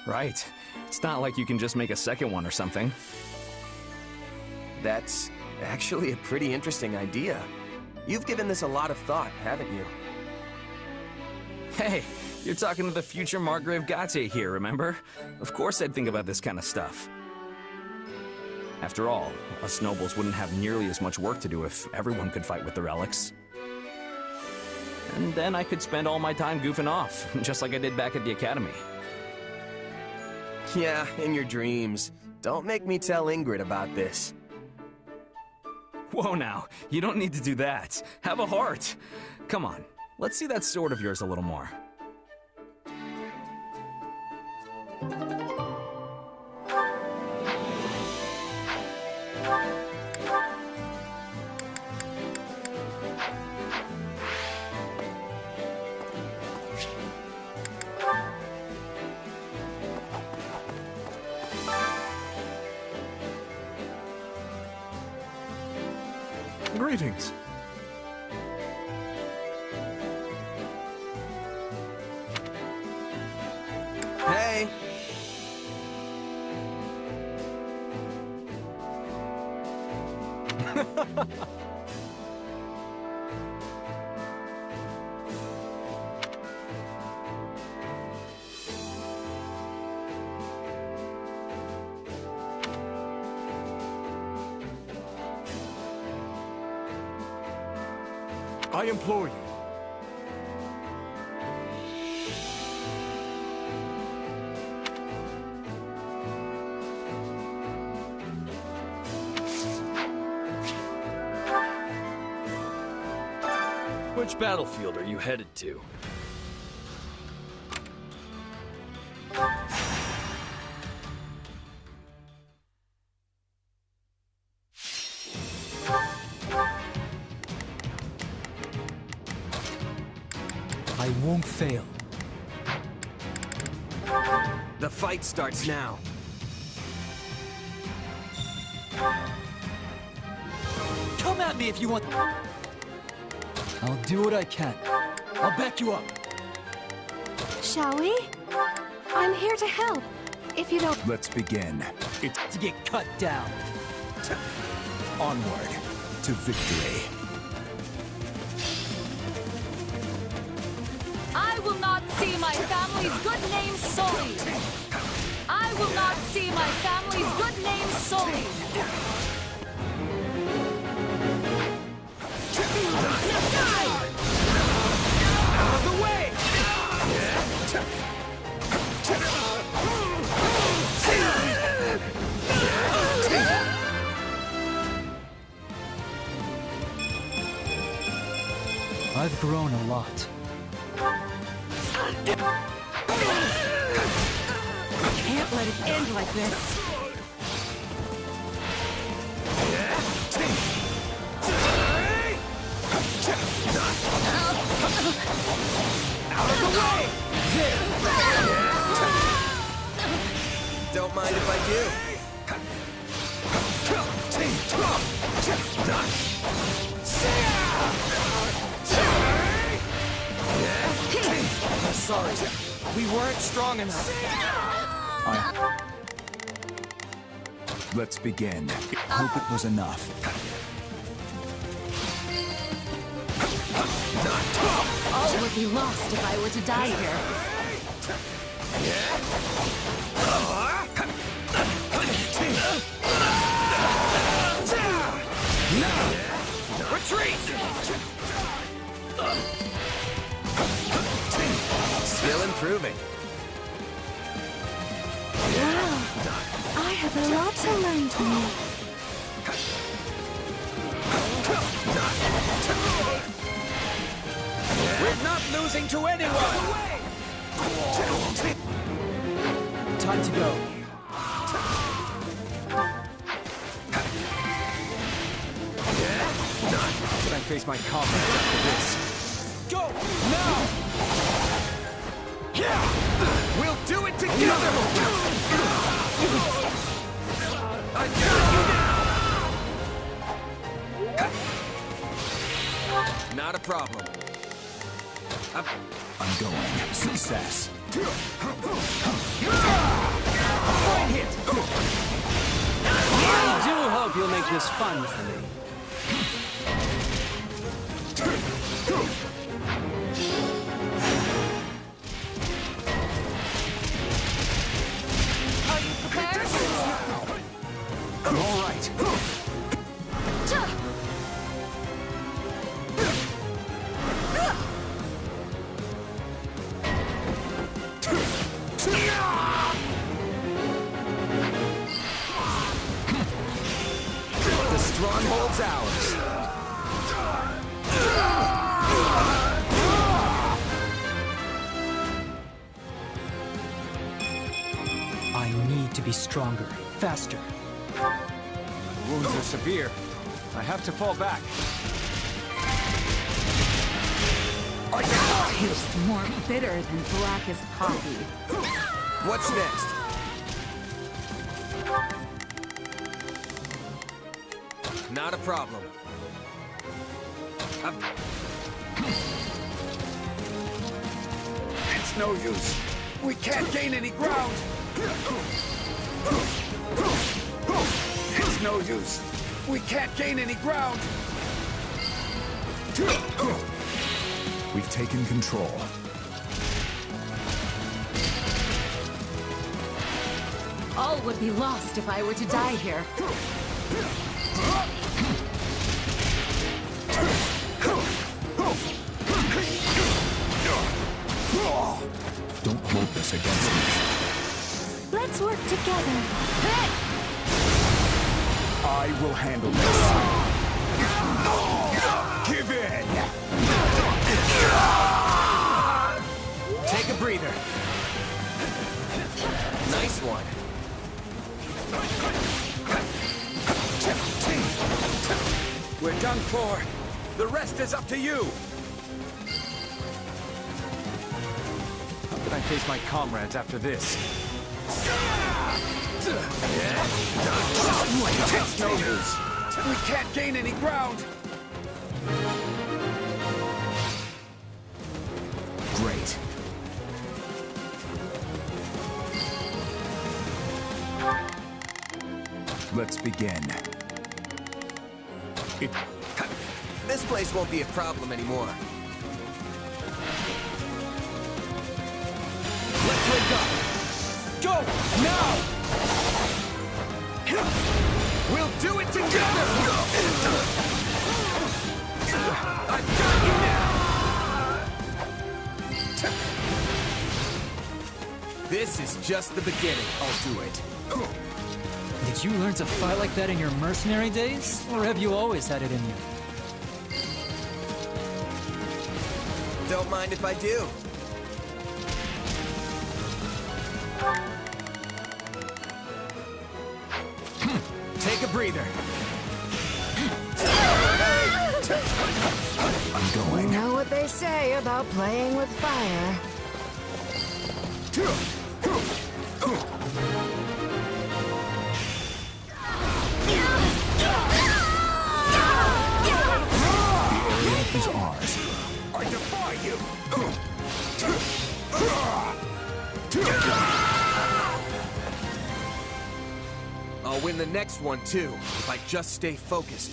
Speaker 1: Right. It's not like you can just make a second one or something.
Speaker 9: That's actually a pretty interesting idea. You've given this a lot of thought, haven't you?
Speaker 1: Hey, you're talking to the future Margrave Gautier here, remember? Of course I'd think about this kind of stuff. After all, us nobles wouldn't have nearly as much work to do if everyone could fight with the relics. And then I could spend all my time goofing off, just like I did back at the academy.
Speaker 9: Yeah, in your dreams. Don't make me tell Ingrid about this.
Speaker 1: Whoa now, you don't need to do that. Have a heart. Come on, let's see that sword of yours a little more.
Speaker 4: Greetings.
Speaker 9: Hey!
Speaker 4: I implore you.
Speaker 6: Which battlefield are you headed to?
Speaker 7: I won't fail.
Speaker 9: The fight starts now.
Speaker 7: Come at me if you want. I'll do what I can. I'll back you up.
Speaker 11: Shall we?
Speaker 2: I'm here to help. If you don't...
Speaker 3: Let's begin.
Speaker 7: It's to get cut down.
Speaker 3: Onward to victory.
Speaker 15: I will not see my family's good name sullied. I will not see my family's good name sullied.
Speaker 9: Out of the way!
Speaker 7: I've grown a lot.
Speaker 15: Can't let it end like this.
Speaker 9: Out of the way! Don't mind if I do. Sorry, we weren't strong enough.
Speaker 3: Let's begin. Hope it was enough.
Speaker 15: All would be lost if I were to die here.
Speaker 9: Retreat! Still improving.
Speaker 2: Wow. I have a lot to learn from you.
Speaker 9: We're not losing to anyone!
Speaker 7: Time to go.
Speaker 12: Should I face my comrade after this?
Speaker 9: Go! Now! We'll do it together! I got you now! Not a problem.
Speaker 3: I'm going. Success.
Speaker 9: Fine hit!
Speaker 5: I do hope you'll make this fun for me.
Speaker 15: Are you prepared?
Speaker 3: All right.
Speaker 9: The stronghold's ours.
Speaker 7: I need to be stronger, faster.
Speaker 12: Wounds are severe. I have to fall back.
Speaker 15: Tastes more bitter than blackest coffee.
Speaker 9: What's next? Not a problem.
Speaker 8: It's no use. We can't gain any ground. It's no use. We can't gain any ground.
Speaker 3: We've taken control.
Speaker 15: All would be lost if I were to die here.
Speaker 3: Don't hold this against me.
Speaker 2: Let's work together.
Speaker 3: I will handle this. Give in!
Speaker 9: Take a breather. Nice one. We're done for. The rest is up to you.
Speaker 12: How can I face my comrades after this?
Speaker 8: It's no use. We can't gain any ground.
Speaker 3: Great. Let's begin.
Speaker 9: This place won't be a problem anymore. Let's wake up! Go! Now! We'll do it together! I've got you now! This is just the beginning. I'll do it.
Speaker 7: Did you learn to fight like that in your mercenary days? Or have you always had it in you?
Speaker 9: Don't mind if I do. Take a breather.
Speaker 3: I'm going.
Speaker 2: You know what they say about playing with fire.
Speaker 3: Is ours.
Speaker 9: I defy you! I'll win the next one too, if I just stay focused.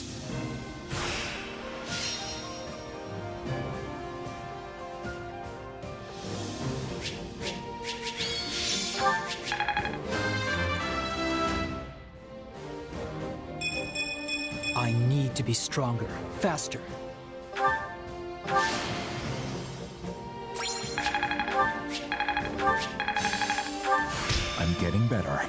Speaker 7: I need to be stronger, faster.
Speaker 3: I'm getting better.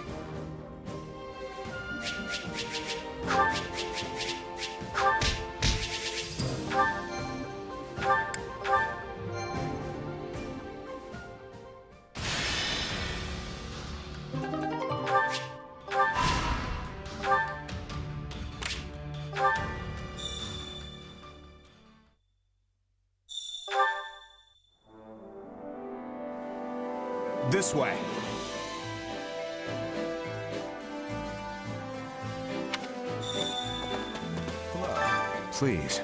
Speaker 10: This way.
Speaker 3: Please.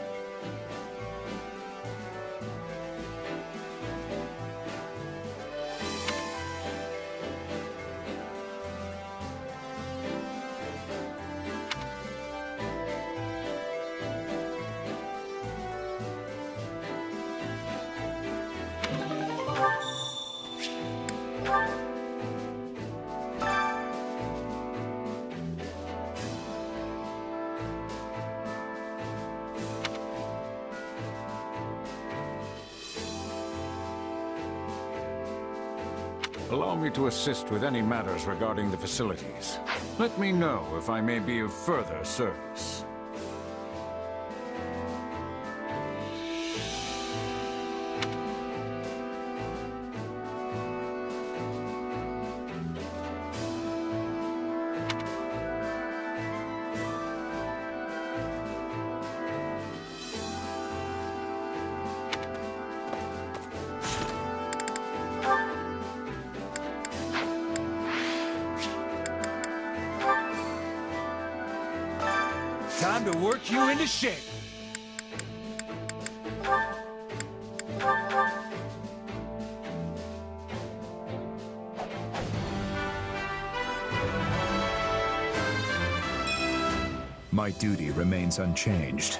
Speaker 16: Allow me to assist with any matters regarding the facilities. Let me know if I may be of further service.
Speaker 5: Time to work you into shape.
Speaker 3: My duty remains unchanged.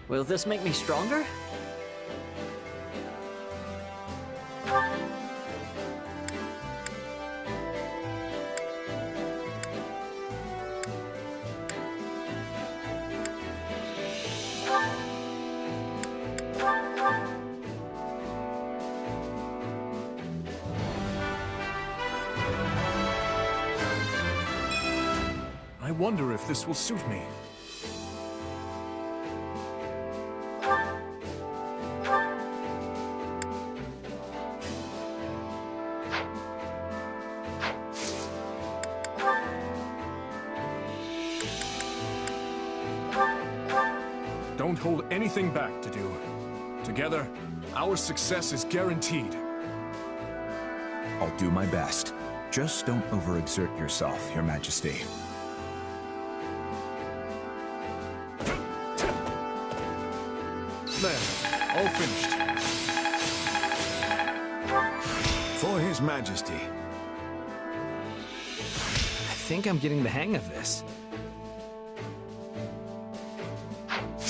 Speaker 17: Will this make me stronger?
Speaker 4: I wonder if this will suit me. Don't hold anything back to do. Together, our success is guaranteed.
Speaker 3: I'll do my best. Just don't overexert yourself, Your Majesty.
Speaker 4: There, all finished.
Speaker 10: For His Majesty.
Speaker 1: I think I'm getting the hang of this.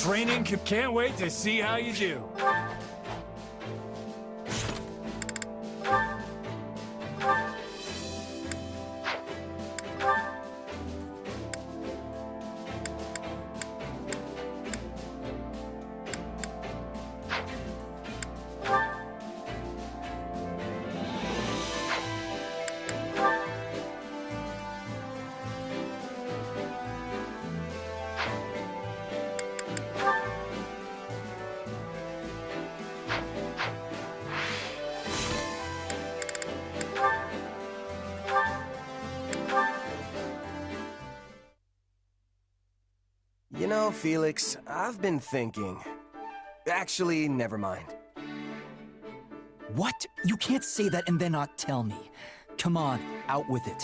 Speaker 6: Training, can't wait to see how you do.
Speaker 9: You know, Felix, I've been thinking. Actually, never mind.
Speaker 7: What? You can't say that and then not tell me. Come on, out with it.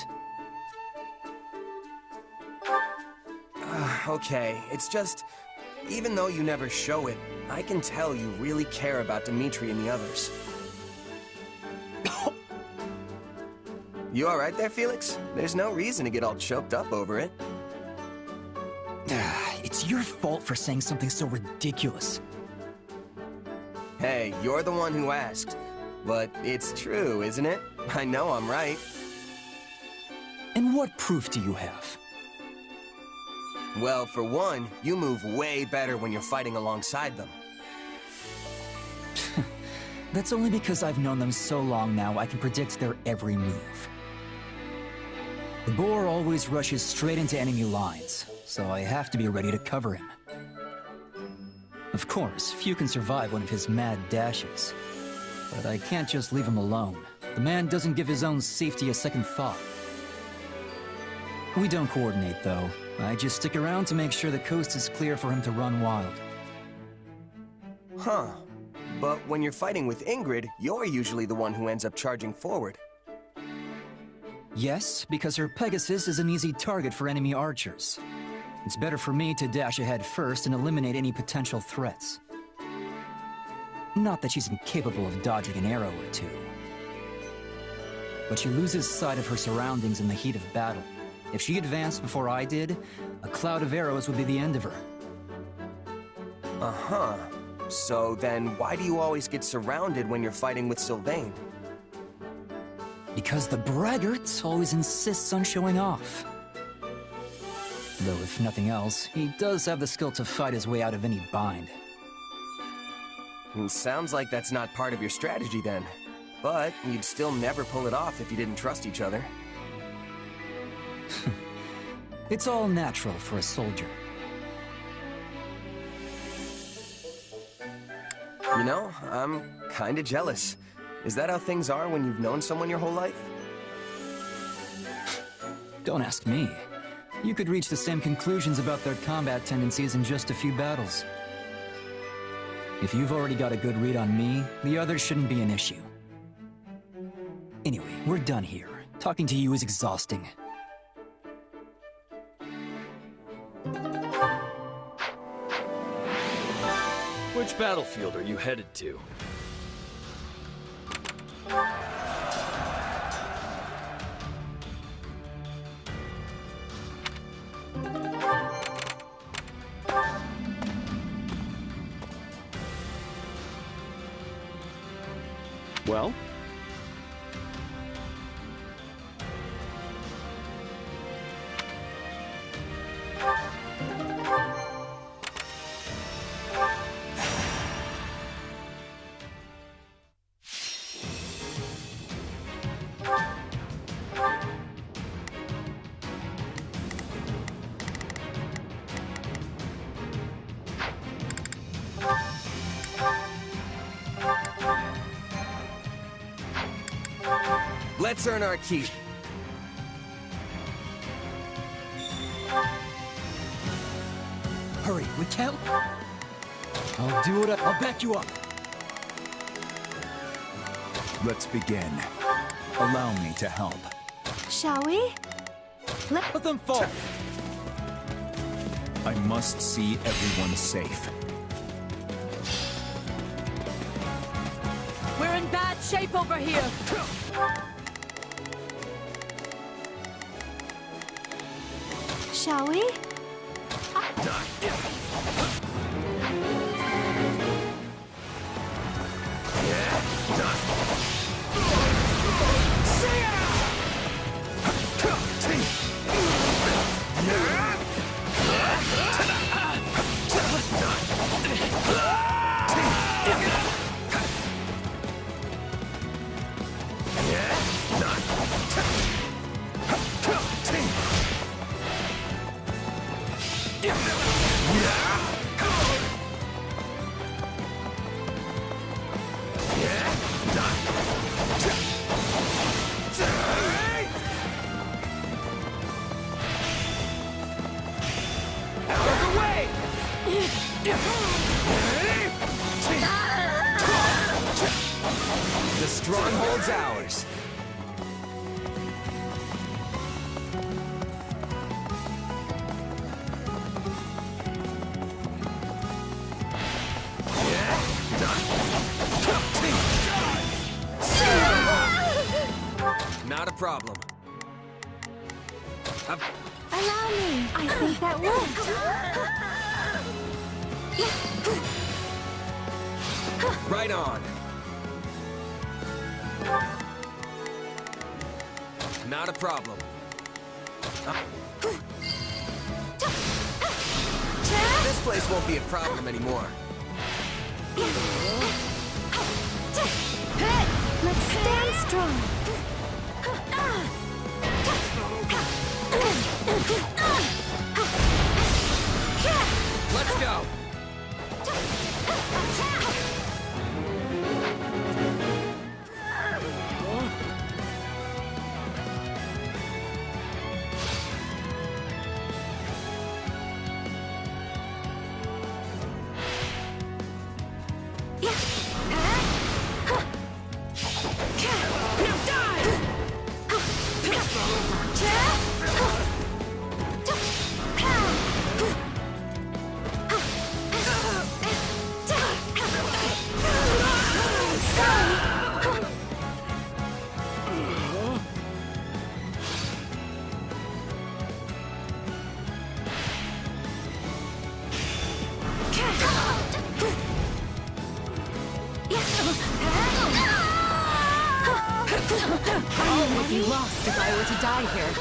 Speaker 9: Okay, it's just... Even though you never show it, I can tell you really care about Dimitri and the others. You alright there, Felix? There's no reason to get all choked up over it.
Speaker 7: It's your fault for saying something so ridiculous.
Speaker 9: Hey, you're the one who asked. But it's true, isn't it? I know I'm right.
Speaker 7: And what proof do you have?
Speaker 9: Well, for one, you move way better when you're fighting alongside them.
Speaker 7: That's only because I've known them so long now I can predict their every move. The boar always rushes straight into enemy lines, so I have to be ready to cover him. Of course, few can survive one of his mad dashes. But I can't just leave him alone. The man doesn't give his own safety a second thought. We don't coordinate, though. I just stick around to make sure the coast is clear for him to run wild.
Speaker 9: Huh. But when you're fighting with Ingrid, you're usually the one who ends up charging forward.
Speaker 7: Yes, because her Pegasus is an easy target for enemy archers. It's better for me to dash ahead first and eliminate any potential threats. Not that she's incapable of dodging an arrow or two. But she loses sight of her surroundings in the heat of battle. If she advanced before I did, a cloud of arrows would be the end of her.
Speaker 9: Uh-huh. So then why do you always get surrounded when you're fighting with Sylvain?
Speaker 7: Because the braggart always insists on showing off. Though if nothing else, he does have the skill to fight his way out of any bind.
Speaker 9: Sounds like that's not part of your strategy then. But you'd still never pull it off if you didn't trust each other.
Speaker 7: It's all natural for a soldier.
Speaker 9: You know, I'm kinda jealous. Is that how things are when you've known someone your whole life?
Speaker 7: Don't ask me. You could reach the same conclusions about their combat tendencies in just a few battles. If you've already got a good read on me, the others shouldn't be an issue. Anyway, we're done here. Talking to you is exhausting.
Speaker 17: Which battlefield are you headed to?
Speaker 5: Well?
Speaker 9: Let's earn our keep.
Speaker 7: Hurry, we can't... I'll do it. I'll back you up.
Speaker 3: Let's begin. Allow me to help.
Speaker 11: Shall we?
Speaker 12: Let them fall!
Speaker 3: I must see everyone safe.
Speaker 15: We're in bad shape over here.
Speaker 11: Shall we?
Speaker 9: The stronghold's ours. Not a problem.
Speaker 11: Allow me. I think that worked.
Speaker 9: Right on. Not a problem. This place won't be a problem anymore.
Speaker 11: Let's stand strong.
Speaker 9: Let's go.
Speaker 15: I would be lost if I were to die here.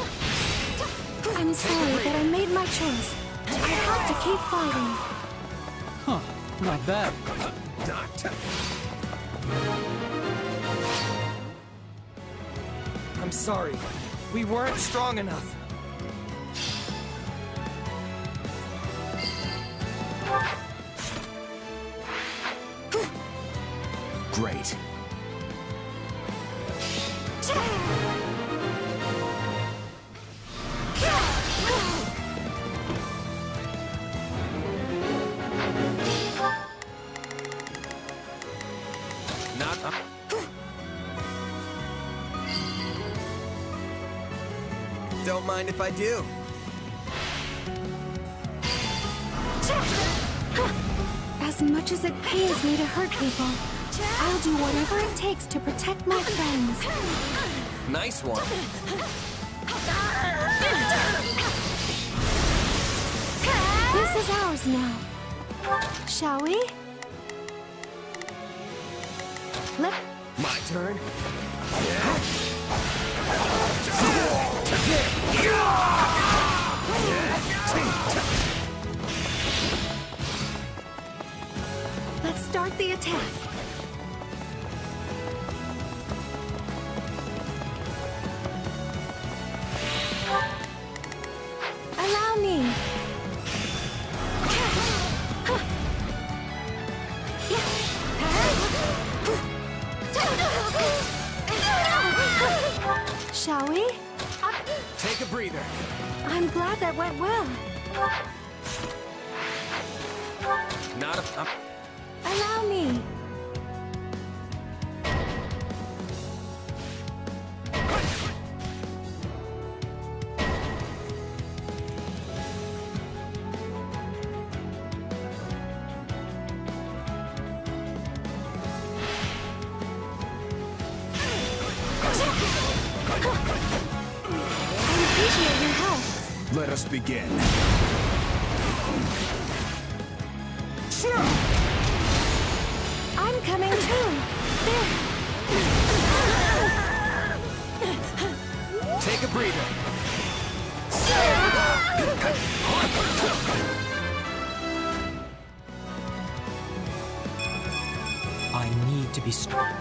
Speaker 11: I'm sorry, but I made my choice. I have to keep fighting.
Speaker 12: Huh, not bad.
Speaker 9: I'm sorry. We weren't strong enough.
Speaker 3: Great.
Speaker 9: Don't mind if I do.
Speaker 11: As much as it pains me to hurt people, I'll do whatever it takes to protect my friends.
Speaker 9: Nice one.
Speaker 11: This is ours now. Shall we?
Speaker 9: My turn.
Speaker 11: Let's start the attack. Allow me. Shall we?
Speaker 9: Take a breather.
Speaker 11: I'm glad that went well.
Speaker 9: Not a...
Speaker 11: Allow me.
Speaker 3: us begin.
Speaker 11: I'm coming too. There.
Speaker 9: Take a breather.
Speaker 7: I need to be strong.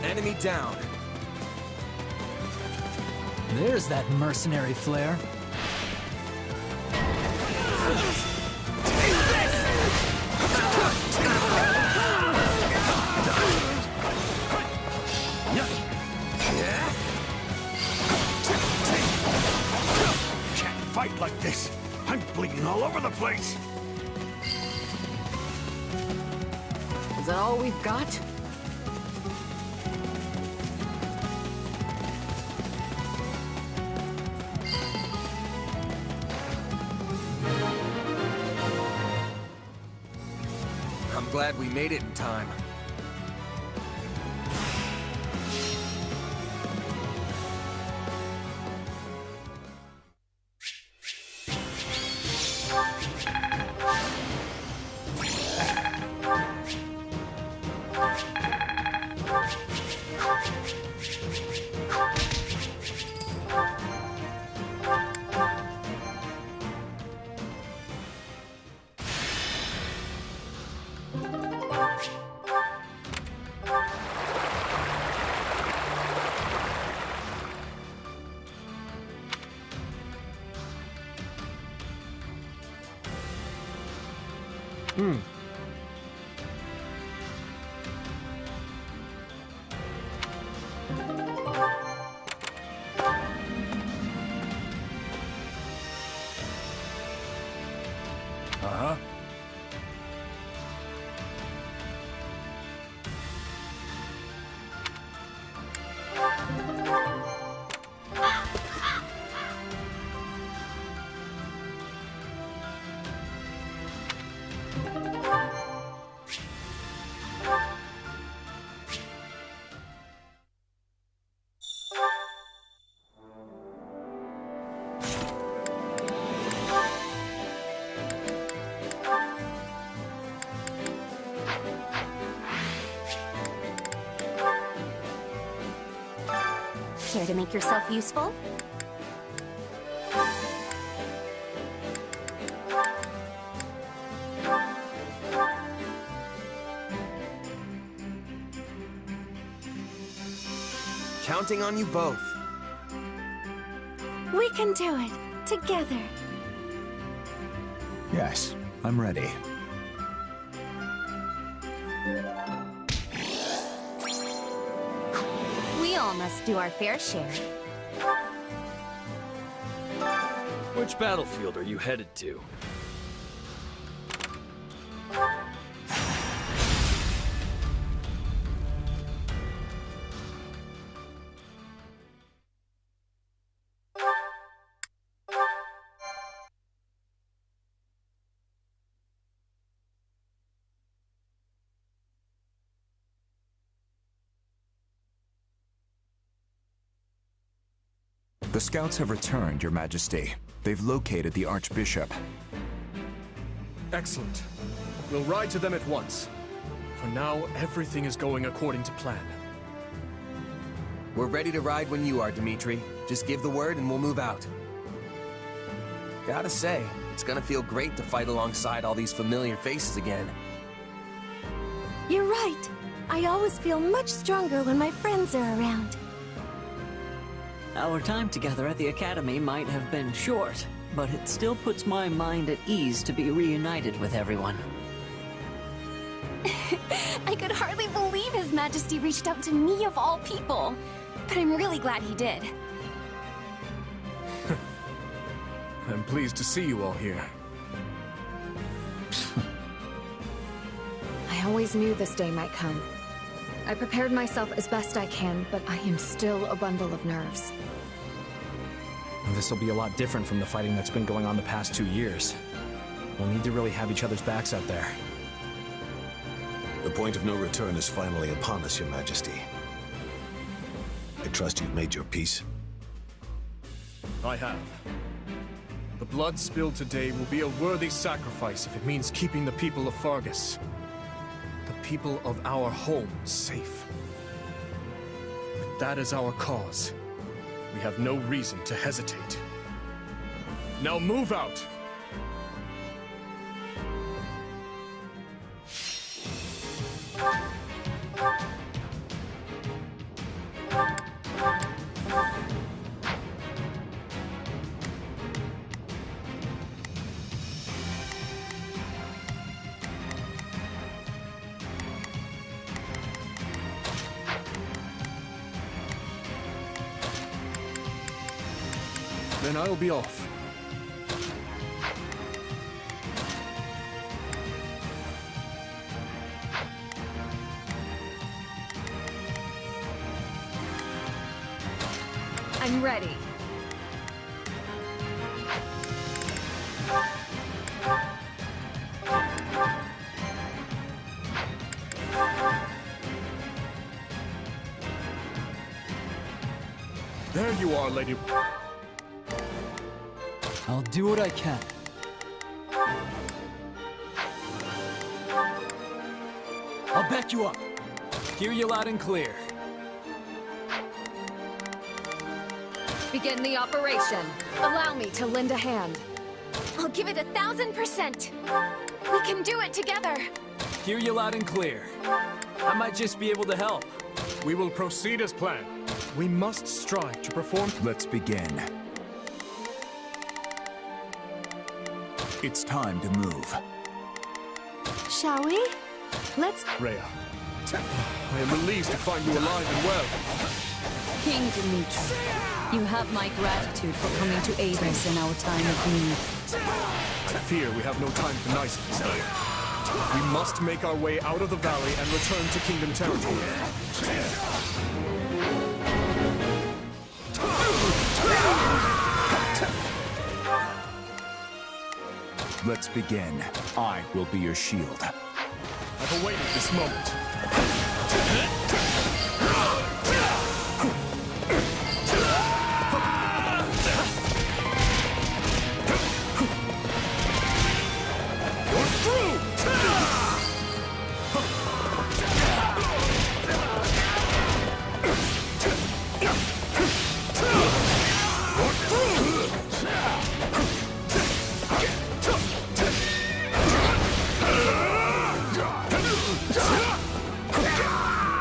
Speaker 9: Enemy down.
Speaker 7: There's that mercenary flair.
Speaker 16: Can't fight like this. I'm bleeding all over the place.
Speaker 15: Is that all we've got?
Speaker 9: I'm glad we made it in time.
Speaker 16: Uh-huh.
Speaker 11: Care to make yourself useful?
Speaker 9: Counting on you both.
Speaker 11: We can do it together.
Speaker 3: Yes, I'm ready.
Speaker 11: We all must do our fair share.
Speaker 17: Which battlefield are you headed to?
Speaker 3: The scouts have returned, Your Majesty. They've located the Archbishop.
Speaker 4: Excellent. We'll ride to them at once. For now, everything is going according to plan.
Speaker 9: We're ready to ride when you are, Dimitri. Just give the word and we'll move out. Gotta say, it's gonna feel great to fight alongside all these familiar faces again.
Speaker 11: You're right. I always feel much stronger when my friends are around.
Speaker 18: Our time together at the Academy might have been short, but it still puts my mind at ease to be reunited with everyone.
Speaker 11: I could hardly believe His Majesty reached out to me of all people. But I'm really glad he did.
Speaker 4: I'm pleased to see you all here.
Speaker 2: I always knew this day might come. I prepared myself as best I can, but I am still a bundle of nerves.
Speaker 1: This will be a lot different from the fighting that's been going on the past 2 years. We'll need to really have each other's backs out there.
Speaker 10: The point of no return is finally upon us, Your Majesty. I trust you've made your peace.
Speaker 4: I have. The blood spilled today will be a worthy sacrifice if it means keeping the people of Fargus, the people of our home, safe. But that is our cause. We have no reason to hesitate. Now move out! Then I'll be off.
Speaker 2: I'm ready.
Speaker 4: There you are, Lady.
Speaker 7: I'll do what I can.
Speaker 1: I'll back you up. Hear you loud and clear.
Speaker 2: Begin the operation. Allow me to lend a hand. I'll give it 1,000%. We can do it together.
Speaker 1: Hear you loud and clear. I might just be able to help.
Speaker 4: We will proceed as planned. We must strive to perform.
Speaker 3: Let's begin. It's time to move.
Speaker 2: Shall we? Let's...
Speaker 4: Rhea, I am relieved to find you alive and well.
Speaker 15: King Dimitri, you have my gratitude for coming to aid us in our time of need.
Speaker 4: I fear we have no time for niceties, though. We must make our way out of the valley and return to Kingdom territory.
Speaker 3: Let's begin. I will be your shield.
Speaker 4: I've awaited this moment.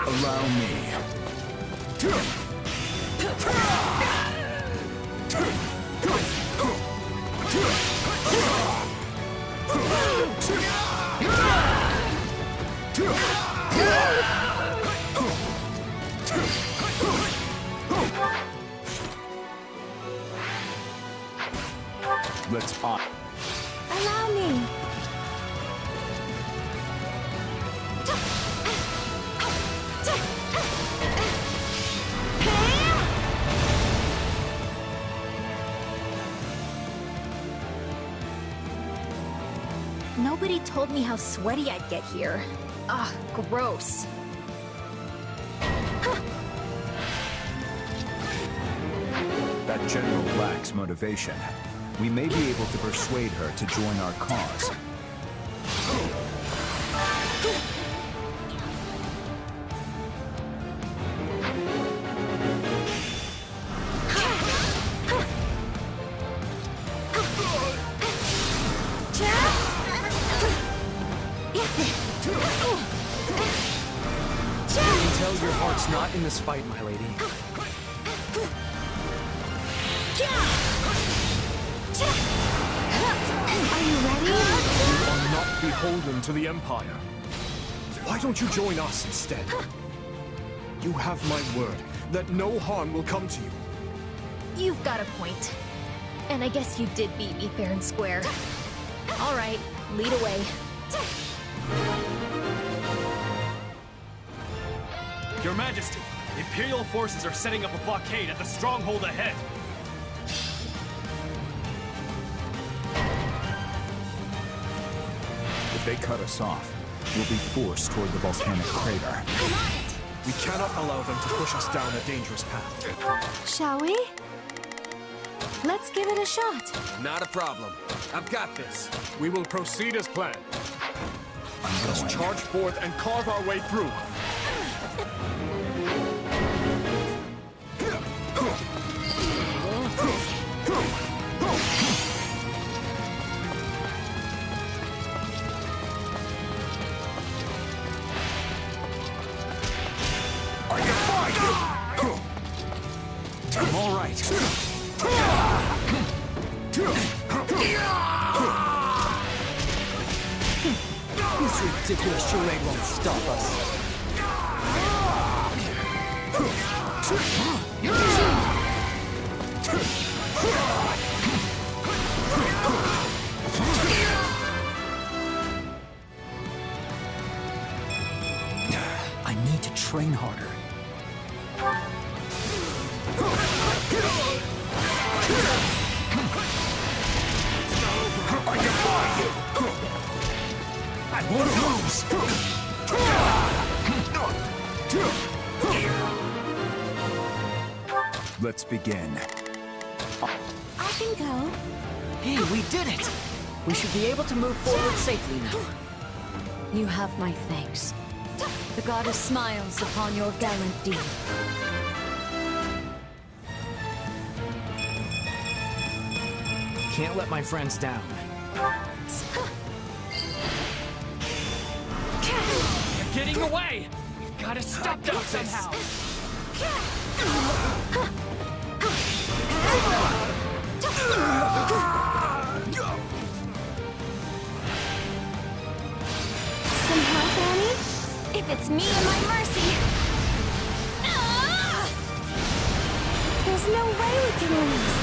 Speaker 3: Allow me. Let's pop.
Speaker 11: Allow me. Nobody told me how sweaty I'd get here. Ugh, gross.
Speaker 3: That general lacks motivation. We may be able to persuade her to join our cause.
Speaker 1: Tell your heart's not in this fight, my lady.
Speaker 11: Are you ready?
Speaker 4: You are not beholden to the Empire. Why don't you join us instead? You have my word that no harm will come to you.
Speaker 11: You've got a point. And I guess you did beat me fair and square. All right, lead away.
Speaker 6: Your Majesty, Imperial forces are setting up a blockade at the stronghold ahead.
Speaker 3: If they cut us off, we'll be forced toward the volcanic crater.
Speaker 4: We cannot allow them to push us down a dangerous path.
Speaker 11: Shall we? Let's give it a shot.
Speaker 9: Not a problem. I've got this.
Speaker 4: We will proceed as planned. Let's charge forth and carve our way through.
Speaker 3: I'm all right.
Speaker 5: This ridiculous charade won't stop us.
Speaker 7: I need to train harder.
Speaker 3: I won't lose! Let's begin.
Speaker 11: I can go.
Speaker 18: Hey, we did it! We should be able to move forward safely now.
Speaker 15: You have my thanks. The goddess smiles upon your gallant deed.
Speaker 1: Can't let my friends down.
Speaker 6: They're getting away! We've got to stop them somehow!
Speaker 11: Some help, Annie? If it's me and my mercy. There's no way we can lose.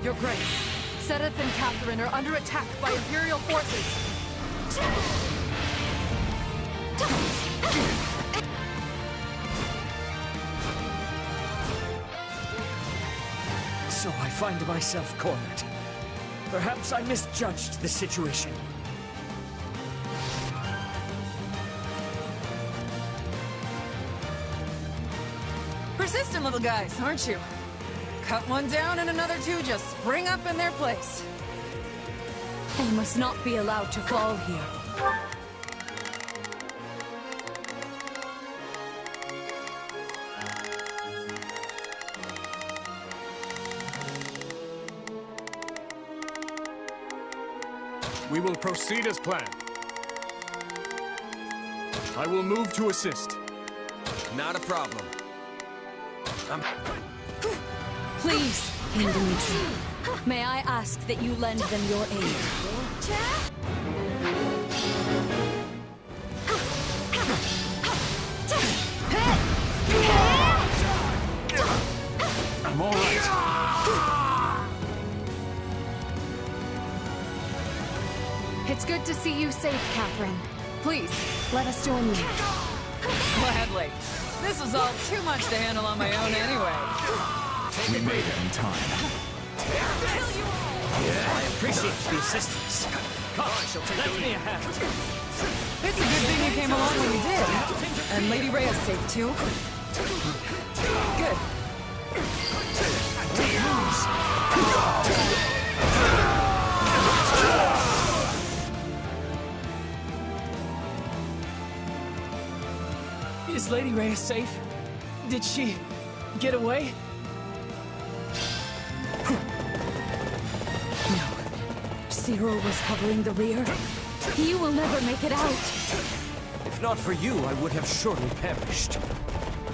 Speaker 15: Your Grace, Sedith and Catherine are under attack by Imperial forces.
Speaker 5: So I find myself cornered. Perhaps I misjudged the situation.
Speaker 15: Persistent little guys, aren't you? Cut one down and another two just spring up in their place. They must not be allowed to fall here.
Speaker 4: We will proceed as planned. I will move to assist.
Speaker 9: Not a problem.
Speaker 15: Please, King Dimitri, may I ask that you lend them your aid?
Speaker 3: I'm all right.
Speaker 2: It's good to see you safe, Catherine. Please, let us join you.
Speaker 15: Gladly. This was all too much to handle on my own anyway.
Speaker 3: We made it in time.
Speaker 5: I appreciate the assistance. Come, lend me a hand.
Speaker 15: It's a good thing you came along when you did. And Lady Rhea's safe too. Good.
Speaker 5: Is Lady Rhea safe? Did she get away?
Speaker 15: No. Zero was covering the rear. He will never make it out.
Speaker 5: If not for you, I would have surely perished.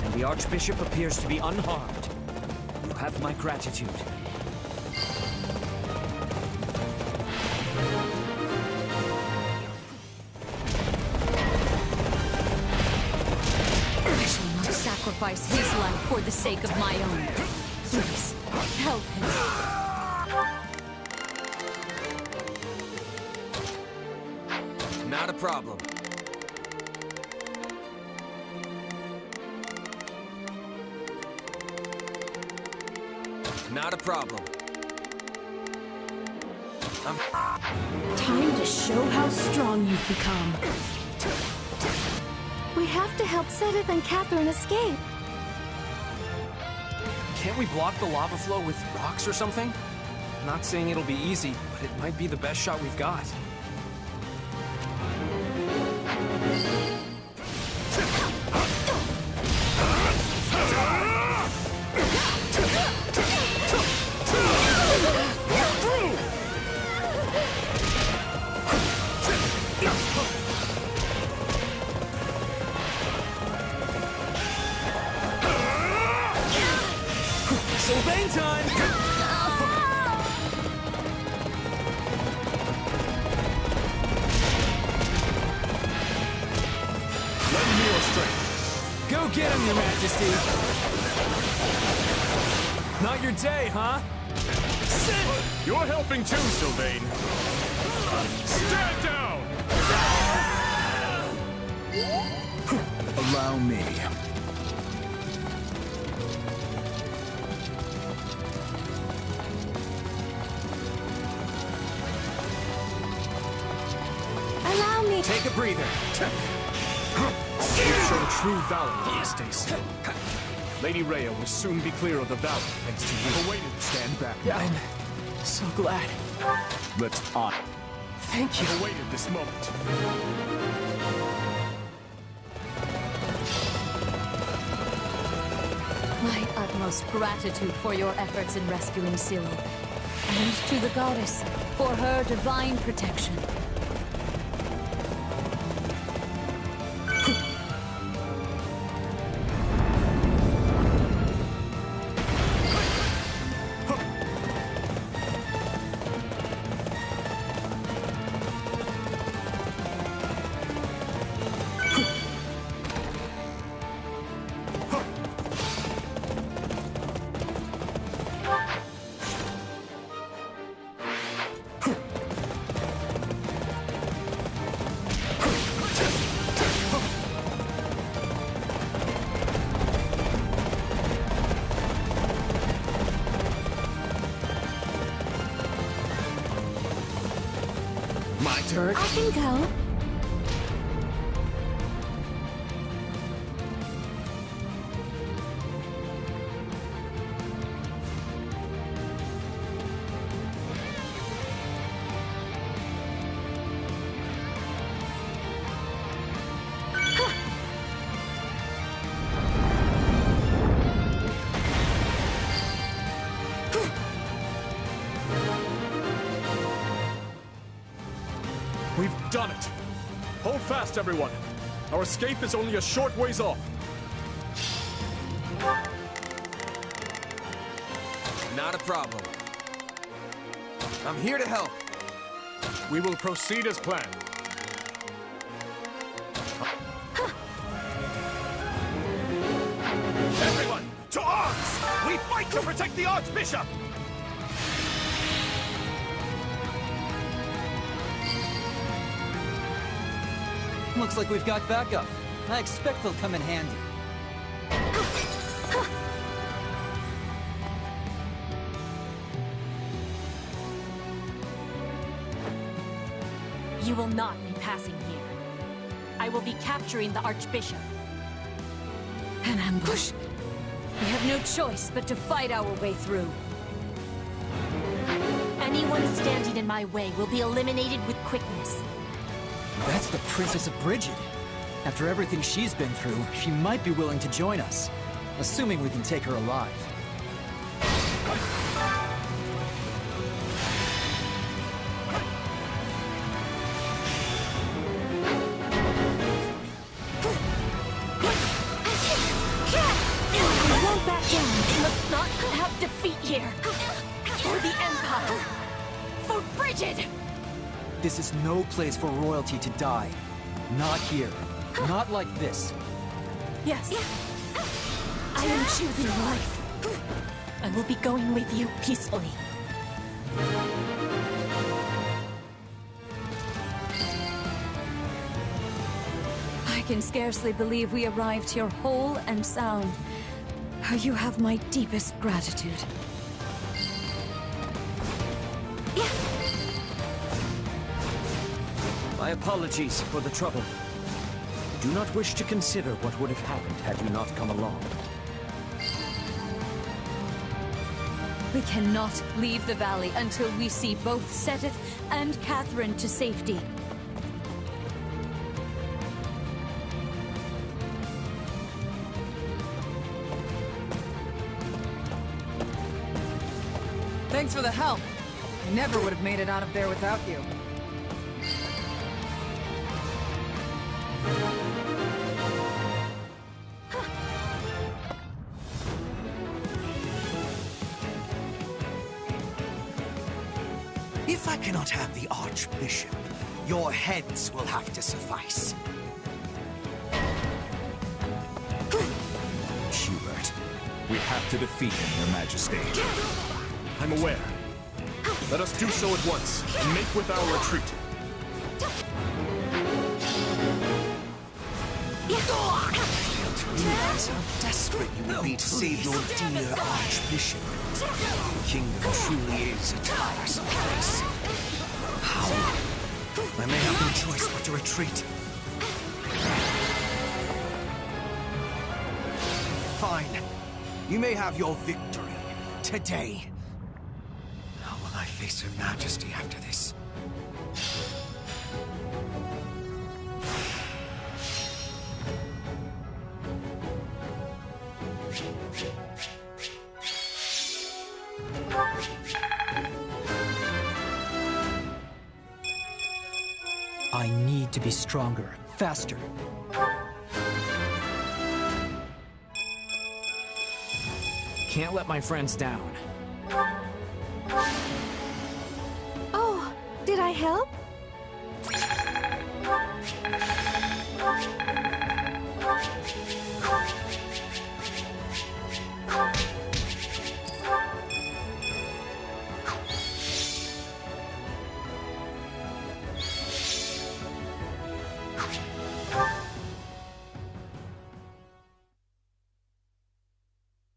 Speaker 5: And the Archbishop appears to be unharmed. You have my gratitude.
Speaker 15: I shall not sacrifice his life for the sake of my own. Please, help him.
Speaker 9: Not a problem. Not a problem.
Speaker 14: Time to show how strong you've become.
Speaker 11: We have to help Sedith and Catherine escape.
Speaker 1: Can't we block the lava flow with rocks or something? Not saying it'll be easy, but it might be the best shot we've got.
Speaker 5: Sylvain time!
Speaker 4: Lend me your strength.
Speaker 5: Go get him, Your Majesty! Not your day, huh?
Speaker 4: Sit! You're helping too, Sylvain. Stand down!
Speaker 3: Allow me.
Speaker 11: Allow me.
Speaker 5: Take a breather.
Speaker 4: You've shown true valor, Lady Stacy. Lady Rhea will soon be clear of the valley thanks to you. Awaited. Stand back.
Speaker 5: I'm so glad.
Speaker 3: Let's on.
Speaker 5: Thank you.
Speaker 4: Awaited this moment.
Speaker 19: My utmost gratitude for your efforts in rescuing Cyril, and to the goddess for her divine protection.
Speaker 9: My turn?
Speaker 11: I can go.
Speaker 4: We've done it! Hold fast, everyone! Our escape is only a short ways off.
Speaker 9: Not a problem. I'm here to help.
Speaker 4: We will proceed as planned. Everyone, to arms! We fight to protect the Archbishop!
Speaker 7: Looks like we've got backup. I expect they'll come in handy.
Speaker 19: You will not be passing here. I will be capturing the Archbishop. An ambush. We have no choice but to fight our way through. Anyone standing in my way will be eliminated with quickness.
Speaker 7: That's the Princess of Brigid. After everything she's been through, she might be willing to join us. Assuming we can take her alive.
Speaker 19: We won't back down. We must not have defeat here. For the Empire. For Brigid!
Speaker 7: This is no place for royalty to die. Not here. Not like this.
Speaker 19: Yes. I am choosing life. I will be going with you peacefully. I can scarcely believe we arrived here whole and sound. You have my deepest gratitude.
Speaker 5: My apologies for the trouble. I do not wish to consider what would have happened had you not come along.
Speaker 19: We cannot leave the valley until we see both Seteth and Catherine to safety.
Speaker 15: Thanks for the help. I never would have made it out of there without you.
Speaker 20: If I cannot have the Archbishop, your heads will have to suffice.
Speaker 3: Hubert, we have to defeat him, Your Majesty.
Speaker 4: I'm aware. Let us do so at once, and make with our retreat.
Speaker 20: Fail to realize how desperate you will be to save your dear Archbishop. The kingdom truly is a tiresome place. How? I may have no choice but to retreat. Fine. You may have your victory. Today. How will I face Her Majesty after this?
Speaker 7: I need to be stronger, faster.
Speaker 1: Can't let my friends down.
Speaker 2: Oh, did I help?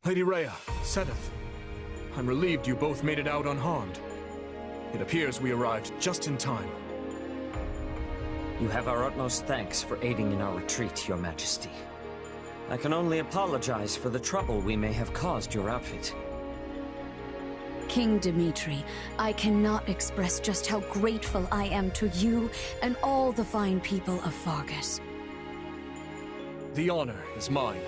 Speaker 4: Lady Rhea, Seteth, I'm relieved you both made it out unharmed. It appears we arrived just in time.
Speaker 5: You have our utmost thanks for aiding in our retreat, Your Majesty. I can only apologize for the trouble we may have caused your outfit.
Speaker 19: King Dimitri, I cannot express just how grateful I am to you and all the fine people of Fargus.
Speaker 4: The honor is mine.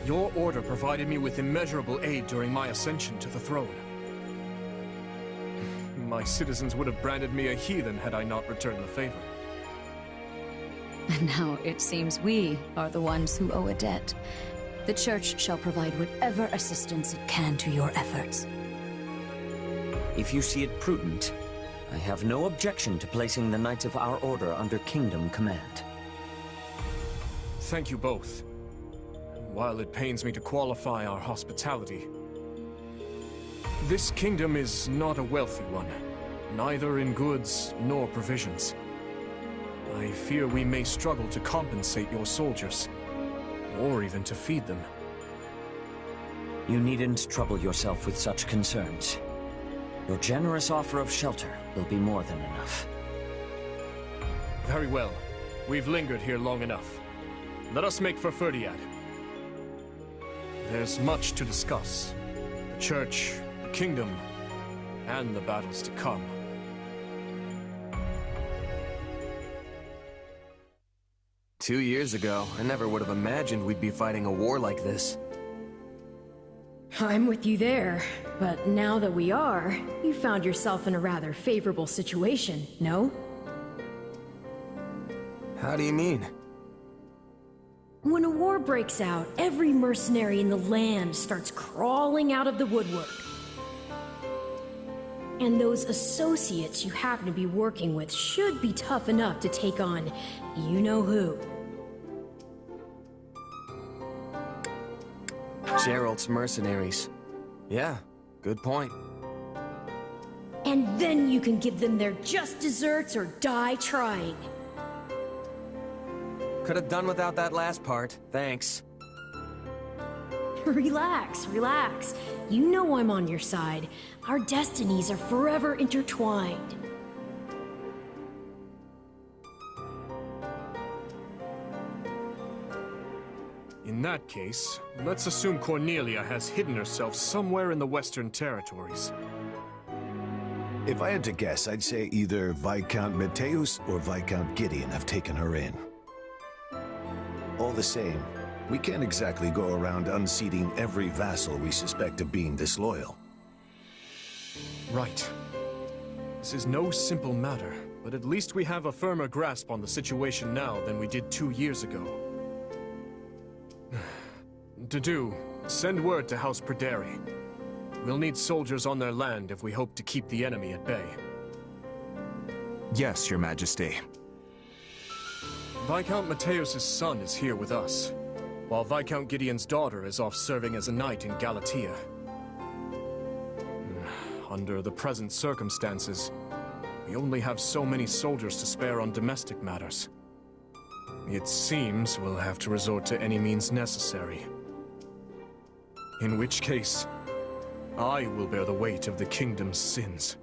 Speaker 4: Your order provided me with immeasurable aid during my ascension to the throne. My citizens would have branded me a heathen had I not returned the favor.
Speaker 19: And now it seems we are the ones who owe a debt. The Church shall provide whatever assistance it can to your efforts.
Speaker 5: If you see it prudent, I have no objection to placing the Knights of our Order under Kingdom command.
Speaker 4: Thank you both. While it pains me to qualify our hospitality, this kingdom is not a wealthy one, neither in goods nor provisions. I fear we may struggle to compensate your soldiers, or even to feed them.
Speaker 5: You needn't trouble yourself with such concerns. Your generous offer of shelter will be more than enough.
Speaker 4: Very well. We've lingered here long enough. Let us make for Ferdiad. There's much to discuss. The Church, the Kingdom, and the battles to come.
Speaker 9: "2 years ago, I never would have imagined we'd be fighting a war like this.
Speaker 14: I'm with you there, but now that we are, you found yourself in a rather favorable situation, no?
Speaker 9: How do you mean?
Speaker 14: When a war breaks out, every mercenary in the land starts crawling out of the woodwork. And those associates you happen to be working with should be tough enough to take on you-know-who.
Speaker 9: Gerald's mercenaries. Yeah, good point.
Speaker 14: And then you can give them their just desserts or die trying.
Speaker 9: Could have done without that last part, thanks.
Speaker 14: Relax, relax. You know I'm on your side. Our destinies are forever intertwined.
Speaker 4: In that case, let's assume Cornelia has hidden herself somewhere in the Western Territories.
Speaker 10: If I had to guess, I'd say either Viscount Mateus or Viscount Gideon have taken her in. All the same, we can't exactly go around unseating every vassal we suspect of being disloyal.
Speaker 4: Right. This is no simple matter, but at least we have a firmer grasp on the situation now than we did 2 years ago. Send word to House Perderi. We'll need soldiers on their land if we hope to keep the enemy at bay.
Speaker 3: Yes, Your Majesty.
Speaker 4: Viscount Mateus' son is here with us, while Viscount Gideon's daughter is off serving as a knight in Galatia. Under the present circumstances, we only have so many soldiers to spare on domestic matters. It seems we'll have to resort to any means necessary. In which case, I will bear the weight of the kingdom's sins.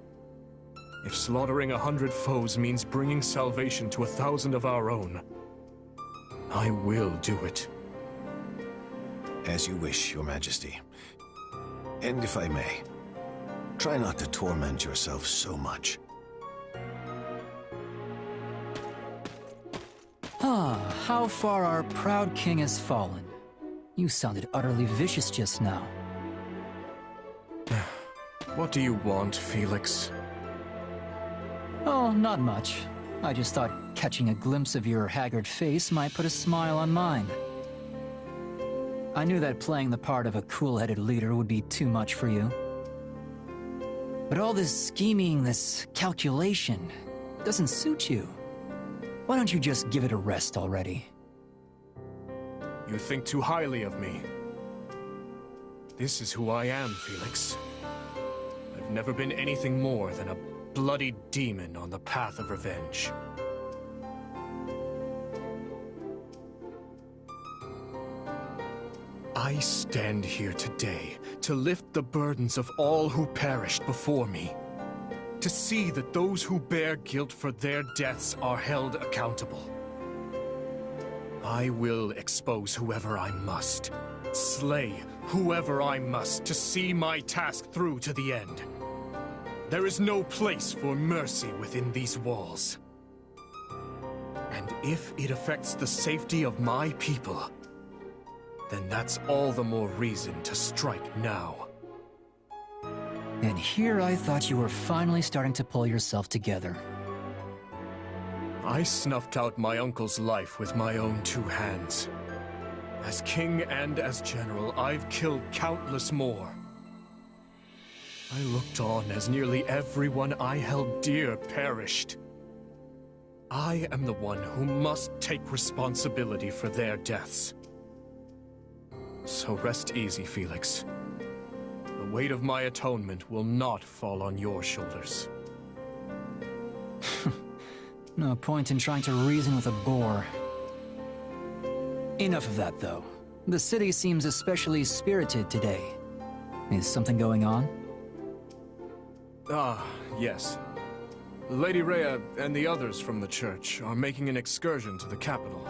Speaker 4: If slaughtering 100 foes means bringing salvation to 1,000 of our own, I will do it.
Speaker 10: As you wish, Your Majesty. And if I may, try not to torment yourself so much.
Speaker 7: How far our proud king has fallen. You sounded utterly vicious just now.
Speaker 4: What do you want, Felix?
Speaker 7: Oh, not much. I just thought catching a glimpse of your haggard face might put a smile on mine. I knew that playing the part of a cool-headed leader would be too much for you. But all this scheming, this calculation, doesn't suit you. Why don't you just give it a rest already?
Speaker 4: You think too highly of me. This is who I am, Felix. I've never been anything more than a bloody demon on the path of revenge. I stand here today to lift the burdens of all who perished before me. To see that those who bear guilt for their deaths are held accountable. I will expose whoever I must, slay whoever I must to see my task through to the end. There is no place for mercy within these walls. And if it affects the safety of my people, then that's all the more reason to strike now.
Speaker 7: And here I thought you were finally starting to pull yourself together.
Speaker 4: I snuffed out my uncle's life with my own 2 hands. As king and as general, I've killed countless more. I looked on as nearly everyone I held dear perished. I am the one who must take responsibility for their deaths. So rest easy, Felix. The weight of my atonement will not fall on your shoulders.
Speaker 7: No point in trying to reason with a boar. Enough of that, though. The city seems especially spirited today. Is something going on?
Speaker 4: Ah, yes. Lady Rhea and the others from the church are making an excursion to the capital.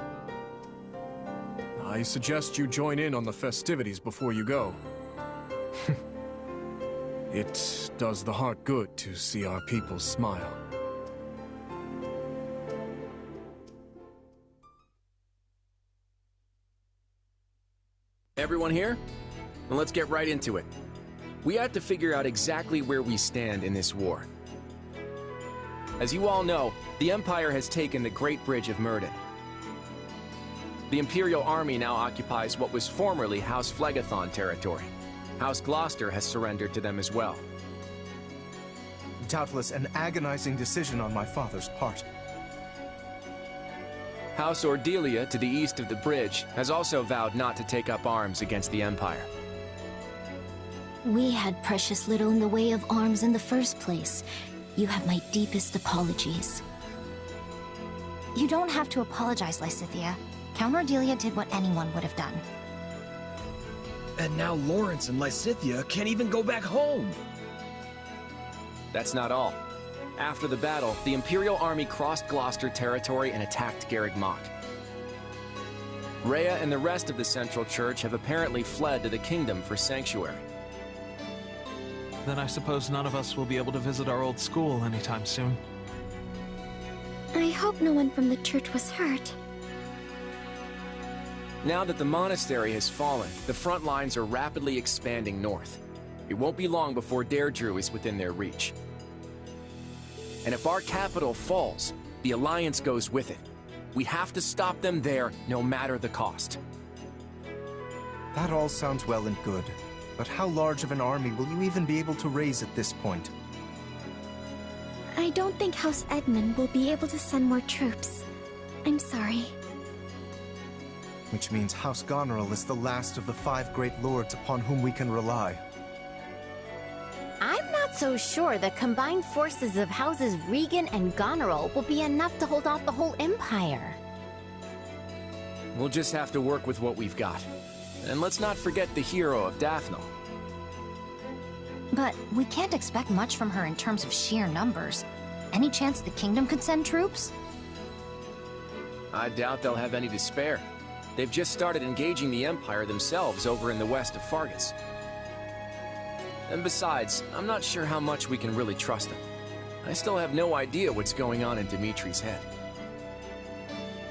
Speaker 4: I suggest you join in on the festivities before you go. It does the heart good to see our people smile.
Speaker 21: Everyone here? Then let's get right into it. We have to figure out exactly where we stand in this war. As you all know, the Empire has taken the Great Bridge of Myrddin. The Imperial Army now occupies what was formerly House Phlegethon territory. House Gloucester has surrendered to them as well.
Speaker 22: Doubtless an agonizing decision on my father's part.
Speaker 21: House Ordelia, to the east of the bridge, has also vowed not to take up arms against the Empire.
Speaker 23: We had precious little in the way of arms in the first place. You have my deepest apologies.
Speaker 11: You don't have to apologize, Lysithea. Count Ordelia did what anyone would have done.
Speaker 17: And now Lawrence and Lysithea can't even go back home!
Speaker 21: That's not all. After the battle, the Imperial Army crossed Gloucester territory and attacked Garreg Mach. Rhea and the rest of the Central Church have apparently fled to the Kingdom for sanctuary.
Speaker 8: Then I suppose none of us will be able to visit our old school anytime soon.
Speaker 23: I hope no one from the church was hurt.
Speaker 21: Now that the monastery has fallen, the front lines are rapidly expanding north. It won't be long before Deirdre is within their reach. And if our capital falls, the Alliance goes with it. We have to stop them there, no matter the cost.
Speaker 22: That all sounds well and good, but how large of an army will you even be able to raise at this point?
Speaker 23: I don't think House Edmund will be able to send more troops. I'm sorry.
Speaker 22: Which means House Goneril is the last of the 5 great lords upon whom we can rely.
Speaker 12: I'm not so sure the combined forces of Houses Regan and Goneril will be enough to hold off the whole Empire.
Speaker 21: We'll just have to work with what we've got. And let's not forget the hero of Daphne.
Speaker 13: But we can't expect much from her in terms of sheer numbers. Any chance the kingdom could send troops?
Speaker 21: I doubt they'll have any to spare. They've just started engaging the Empire themselves over in the west of Fargus. And besides, I'm not sure how much we can really trust them. I still have no idea what's going on in Dimitri's head.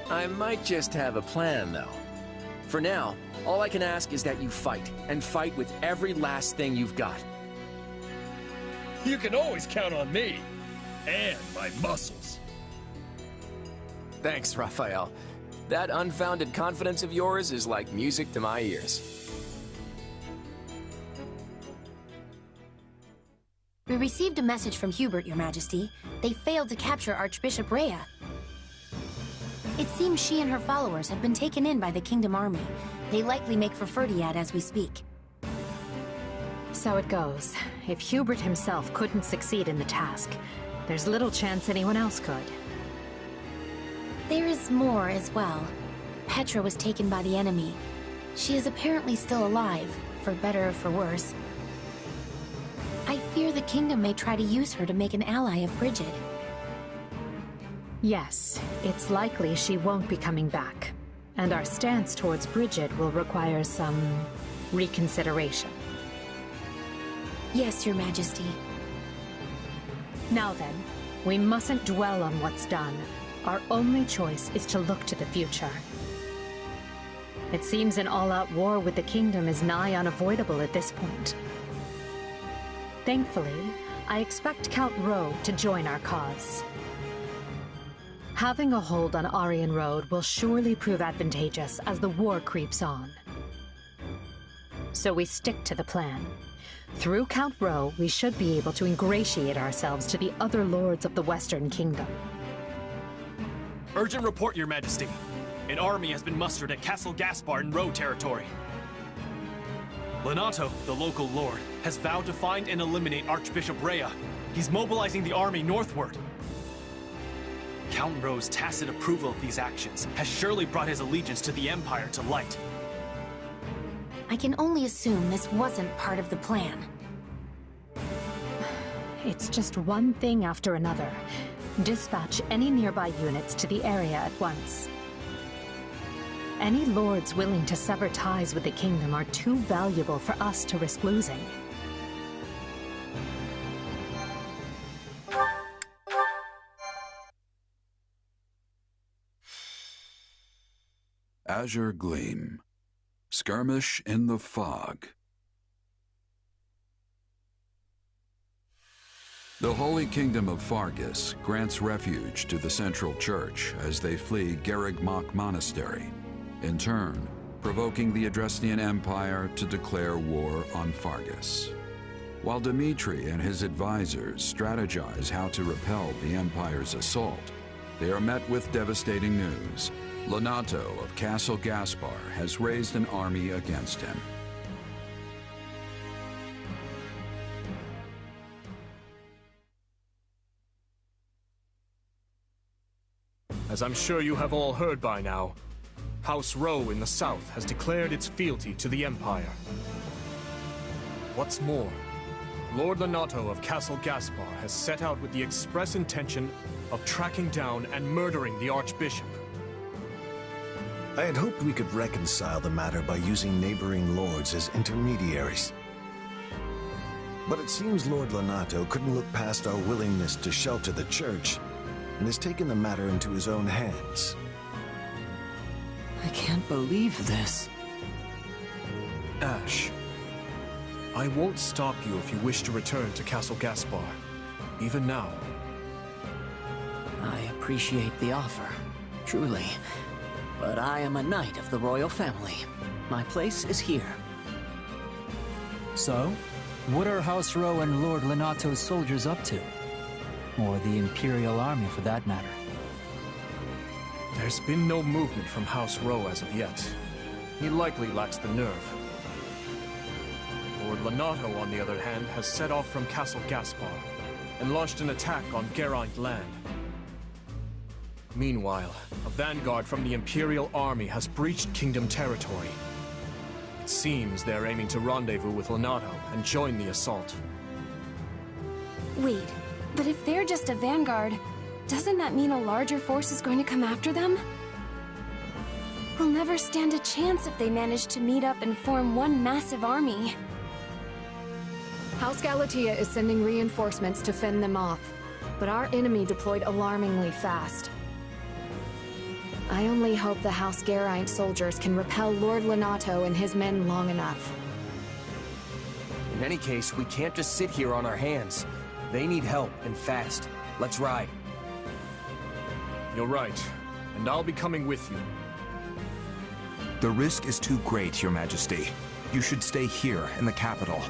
Speaker 21: I might just have a plan, though. For now, all I can ask is that you fight, and fight with every last thing you've got.
Speaker 17: You can always count on me. And my muscles.
Speaker 21: Thanks, Raphael. That unfounded confidence of yours is like music to my ears.
Speaker 13: We received a message from Hubert, Your Majesty. They failed to capture Archbishop Rhea. It seems she and her followers have been taken in by the Kingdom Army. They likely make for Ferdiad as we speak.
Speaker 24: So it goes. If Hubert himself couldn't succeed in the task, there's little chance anyone else could.
Speaker 13: There is more as well. Petra was taken by the enemy. She is apparently still alive, for better or for worse. I fear the kingdom may try to use her to make an ally of Brigid.
Speaker 24: Yes, it's likely she won't be coming back. And our stance towards Brigid will require some reconsideration.
Speaker 13: Yes, Your Majesty.
Speaker 24: Now then, we mustn't dwell on what's done. Our only choice is to look to the future. It seems an all-out war with the kingdom is nigh unavoidable at this point. Thankfully, I expect Count Rowe to join our cause. Having a hold on Aryan Road will surely prove advantageous as the war creeps on. So we stick to the plan. Through Count Rowe, we should be able to ingratiate ourselves to the other lords of the Western Kingdom.
Speaker 6: Urgent report, Your Majesty. An army has been mustered at Castle Gaspar in Rowe territory. Lenato, the local lord, has vowed to find and eliminate Archbishop Rhea. He's mobilizing the army northward. Count Rowe's tacit approval of these actions has surely brought his allegiance to the Empire to light.
Speaker 13: I can only assume this wasn't part of the plan.
Speaker 24: It's just one thing after another. Dispatch any nearby units to the area at once. Any lords willing to sever ties with the kingdom are too valuable for us to risk losing.
Speaker 25: Azure Gleam. Skirmish in the Fog. The Holy Kingdom of Fargus grants refuge to the Central Church as they flee Garrigmach Monastery, in turn provoking the Adrestian Empire to declare war on Fargus. While Dimitri and his advisors strategize how to repel the Empire's assault, they are met with devastating news. Lenato of Castle Gaspar has raised an army against him.
Speaker 4: As I'm sure you have all heard by now, House Rowe in the south has declared its fealty to the Empire. What's more, Lord Lenato of Castle Gaspar has set out with the express intention of tracking down and murdering the Archbishop.
Speaker 10: I had hoped we could reconcile the matter by using neighboring lords as intermediaries. But it seems Lord Lonato couldn't look past our willingness to shelter the church, and has taken the matter into his own hands.
Speaker 1: I can't believe this.
Speaker 4: Ash, I won't stop you if you wish to return to Castle Gaspar, even now.
Speaker 1: I appreciate the offer, truly. But I am a knight of the royal family. My place is here.
Speaker 7: So, what are House Rowe and Lord Lonato's soldiers up to? Or the Imperial Army, for that matter?
Speaker 4: There's been no movement from House Rowe as of yet. He likely lacks the nerve. Lord Lonato, on the other hand, has set off from Castle Gaspar and launched an attack on Geraint land. Meanwhile, a vanguard from the Imperial Army has breached Kingdom territory. It seems they're aiming to rendezvous with Lonato and join the assault.
Speaker 11: Wait, but if they're just a vanguard, doesn't that mean a larger force is going to come after them? We'll never stand a chance if they manage to meet up and form one massive army.
Speaker 2: House Galatea is sending reinforcements to fend them off, but our enemy deployed alarmingly fast. I only hope the House Geraint soldiers can repel Lord Lonato and his men long enough.
Speaker 9: In any case, we can't just sit here on our hands. They need help, and fast. Let's ride.
Speaker 4: You're right, and I'll be coming with you.
Speaker 3: The risk is too great, Your Majesty. You should stay here in the capital.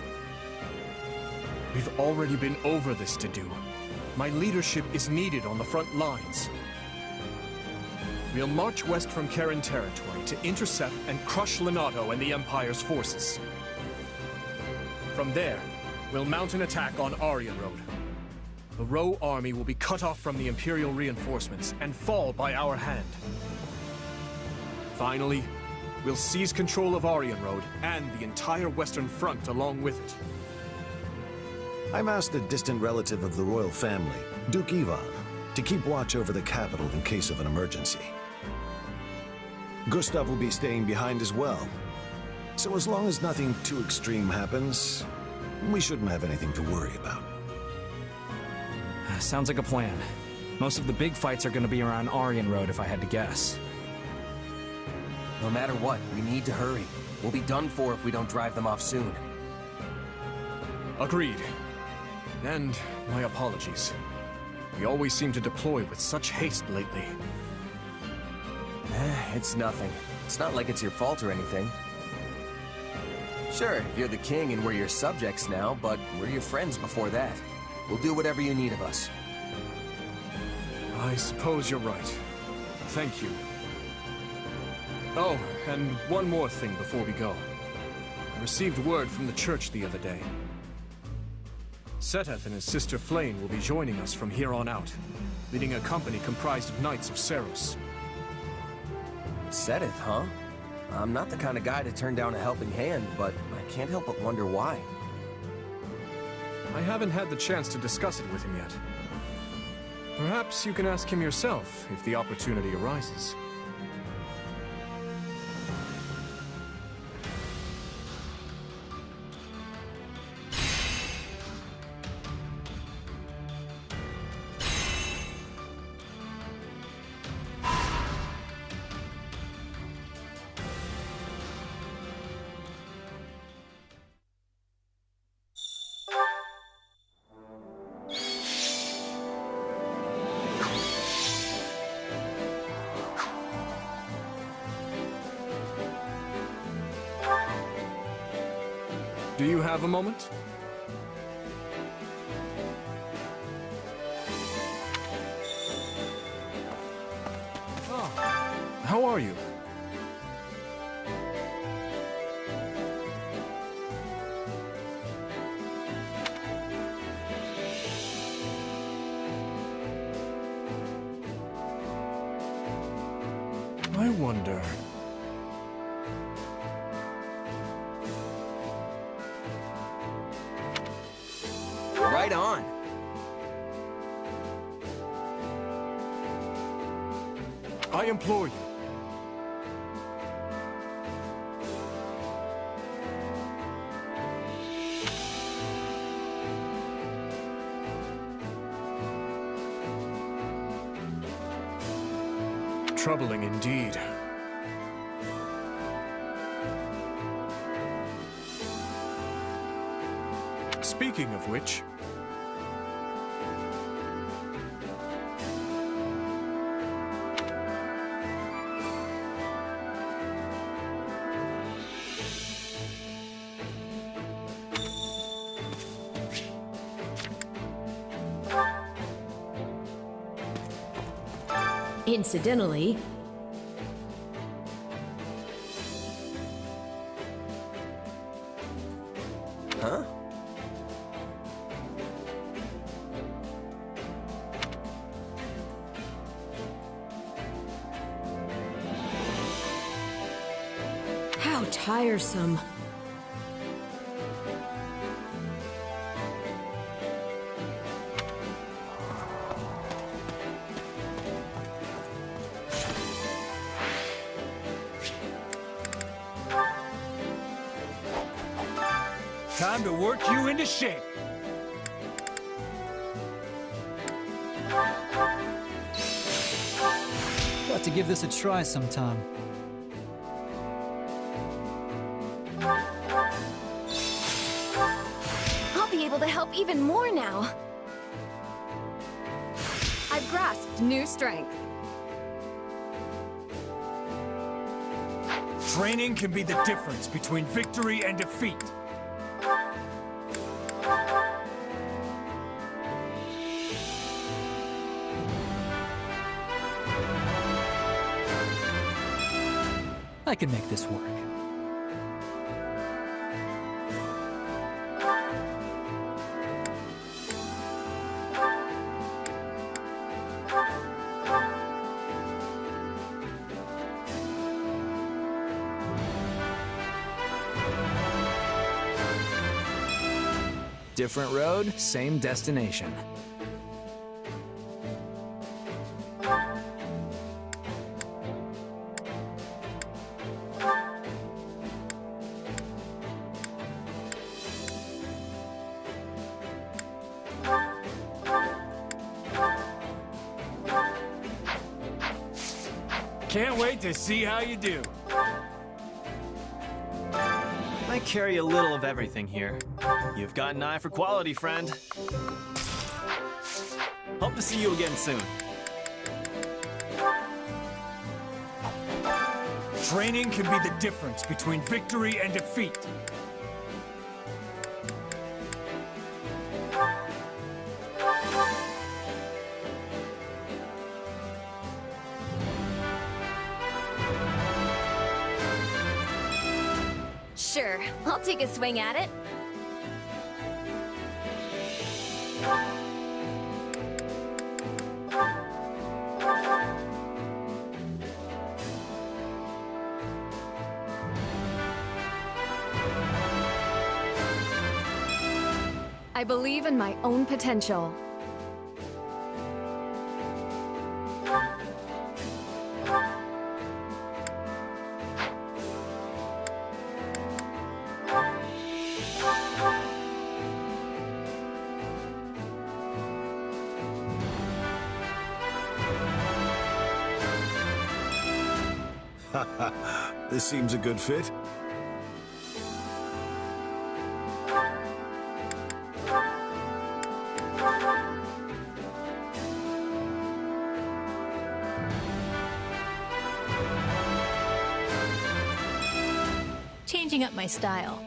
Speaker 4: We've already been over this to do. My leadership is needed on the front lines. We'll march west from Karen territory to intercept and crush Lonato and the Empire's forces. From there, we'll mount an attack on Aryan Road. The Rowe army will be cut off from the Imperial reinforcements and fall by our hand. Finally, we'll seize control of Aryan Road and the entire Western Front along with it.
Speaker 10: I'm asked a distant relative of the royal family, Duke Ivan, to keep watch over the capital in case of an emergency. Gustav will be staying behind as well. So as long as nothing too extreme happens, we shouldn't have anything to worry about.
Speaker 15: Sounds like a plan. Most of the big fights are going to be around Aryan Road, if I had to guess.
Speaker 9: No matter what, we need to hurry. We'll be done for if we don't drive them off soon.
Speaker 4: Agreed. And my apologies. We always seem to deploy with such haste lately.
Speaker 9: It's nothing. It's not like it's your fault or anything. Sure, you're the king and we're your subjects now, but we're your friends before that. We'll do whatever you need of us.
Speaker 4: I suppose you're right. Thank you. Oh, and one more thing before we go. I received word from the church the other day. Seteth and his sister Flame will be joining us from here on out, leading a company comprised of Knights of Seros.
Speaker 9: Seteth, huh? I'm not the kind of guy to turn down a helping hand, but I can't help but wonder why.
Speaker 4: I haven't had the chance to discuss it with him yet. Perhaps you can ask him yourself if the opportunity arises. Do you have a moment? Oh, how are you? I wonder...
Speaker 9: Right on.
Speaker 4: I implore you. troubling indeed. Speaking of which...
Speaker 14: Incidentally,
Speaker 9: Huh?
Speaker 14: how tiresome.
Speaker 17: Time to work you into shape.
Speaker 7: Got to give this a try sometime.
Speaker 2: I'll be able to help even more now. I've grasped new strength.
Speaker 17: Training can be the difference between victory and defeat.
Speaker 7: I can make this work.
Speaker 15: Different road, same destination.
Speaker 17: Can't wait to see how you do.
Speaker 6: I carry a little of everything here. You've got an eye for quality, friend. Hope to see you again soon.
Speaker 17: Training can be the difference between victory and defeat.
Speaker 2: Sure, I'll take a swing at it. I believe in my own potential.
Speaker 10: This seems a good fit.
Speaker 5: Changing up my style.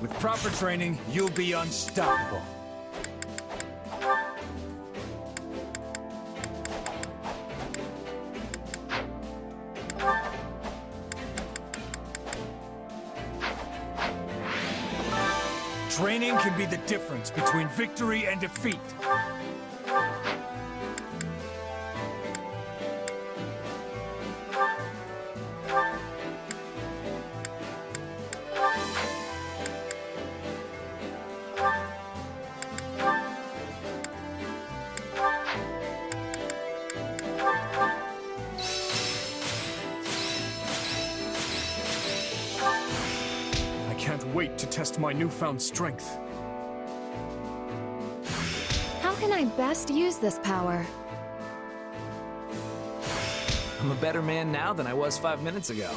Speaker 17: With proper training, you'll be unstoppable. Training can be the difference between victory and defeat.
Speaker 4: wait to test my newfound strength.
Speaker 2: How can I best use this power?
Speaker 15: I'm a better man now than I was 5 minutes ago.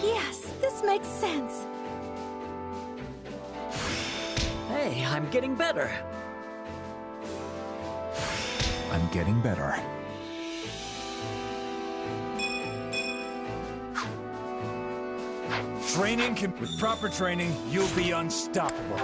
Speaker 23: Yes, this makes sense.
Speaker 1: Hey, I'm getting better.
Speaker 3: I'm getting better.
Speaker 8: With proper training, you'll be unstoppable.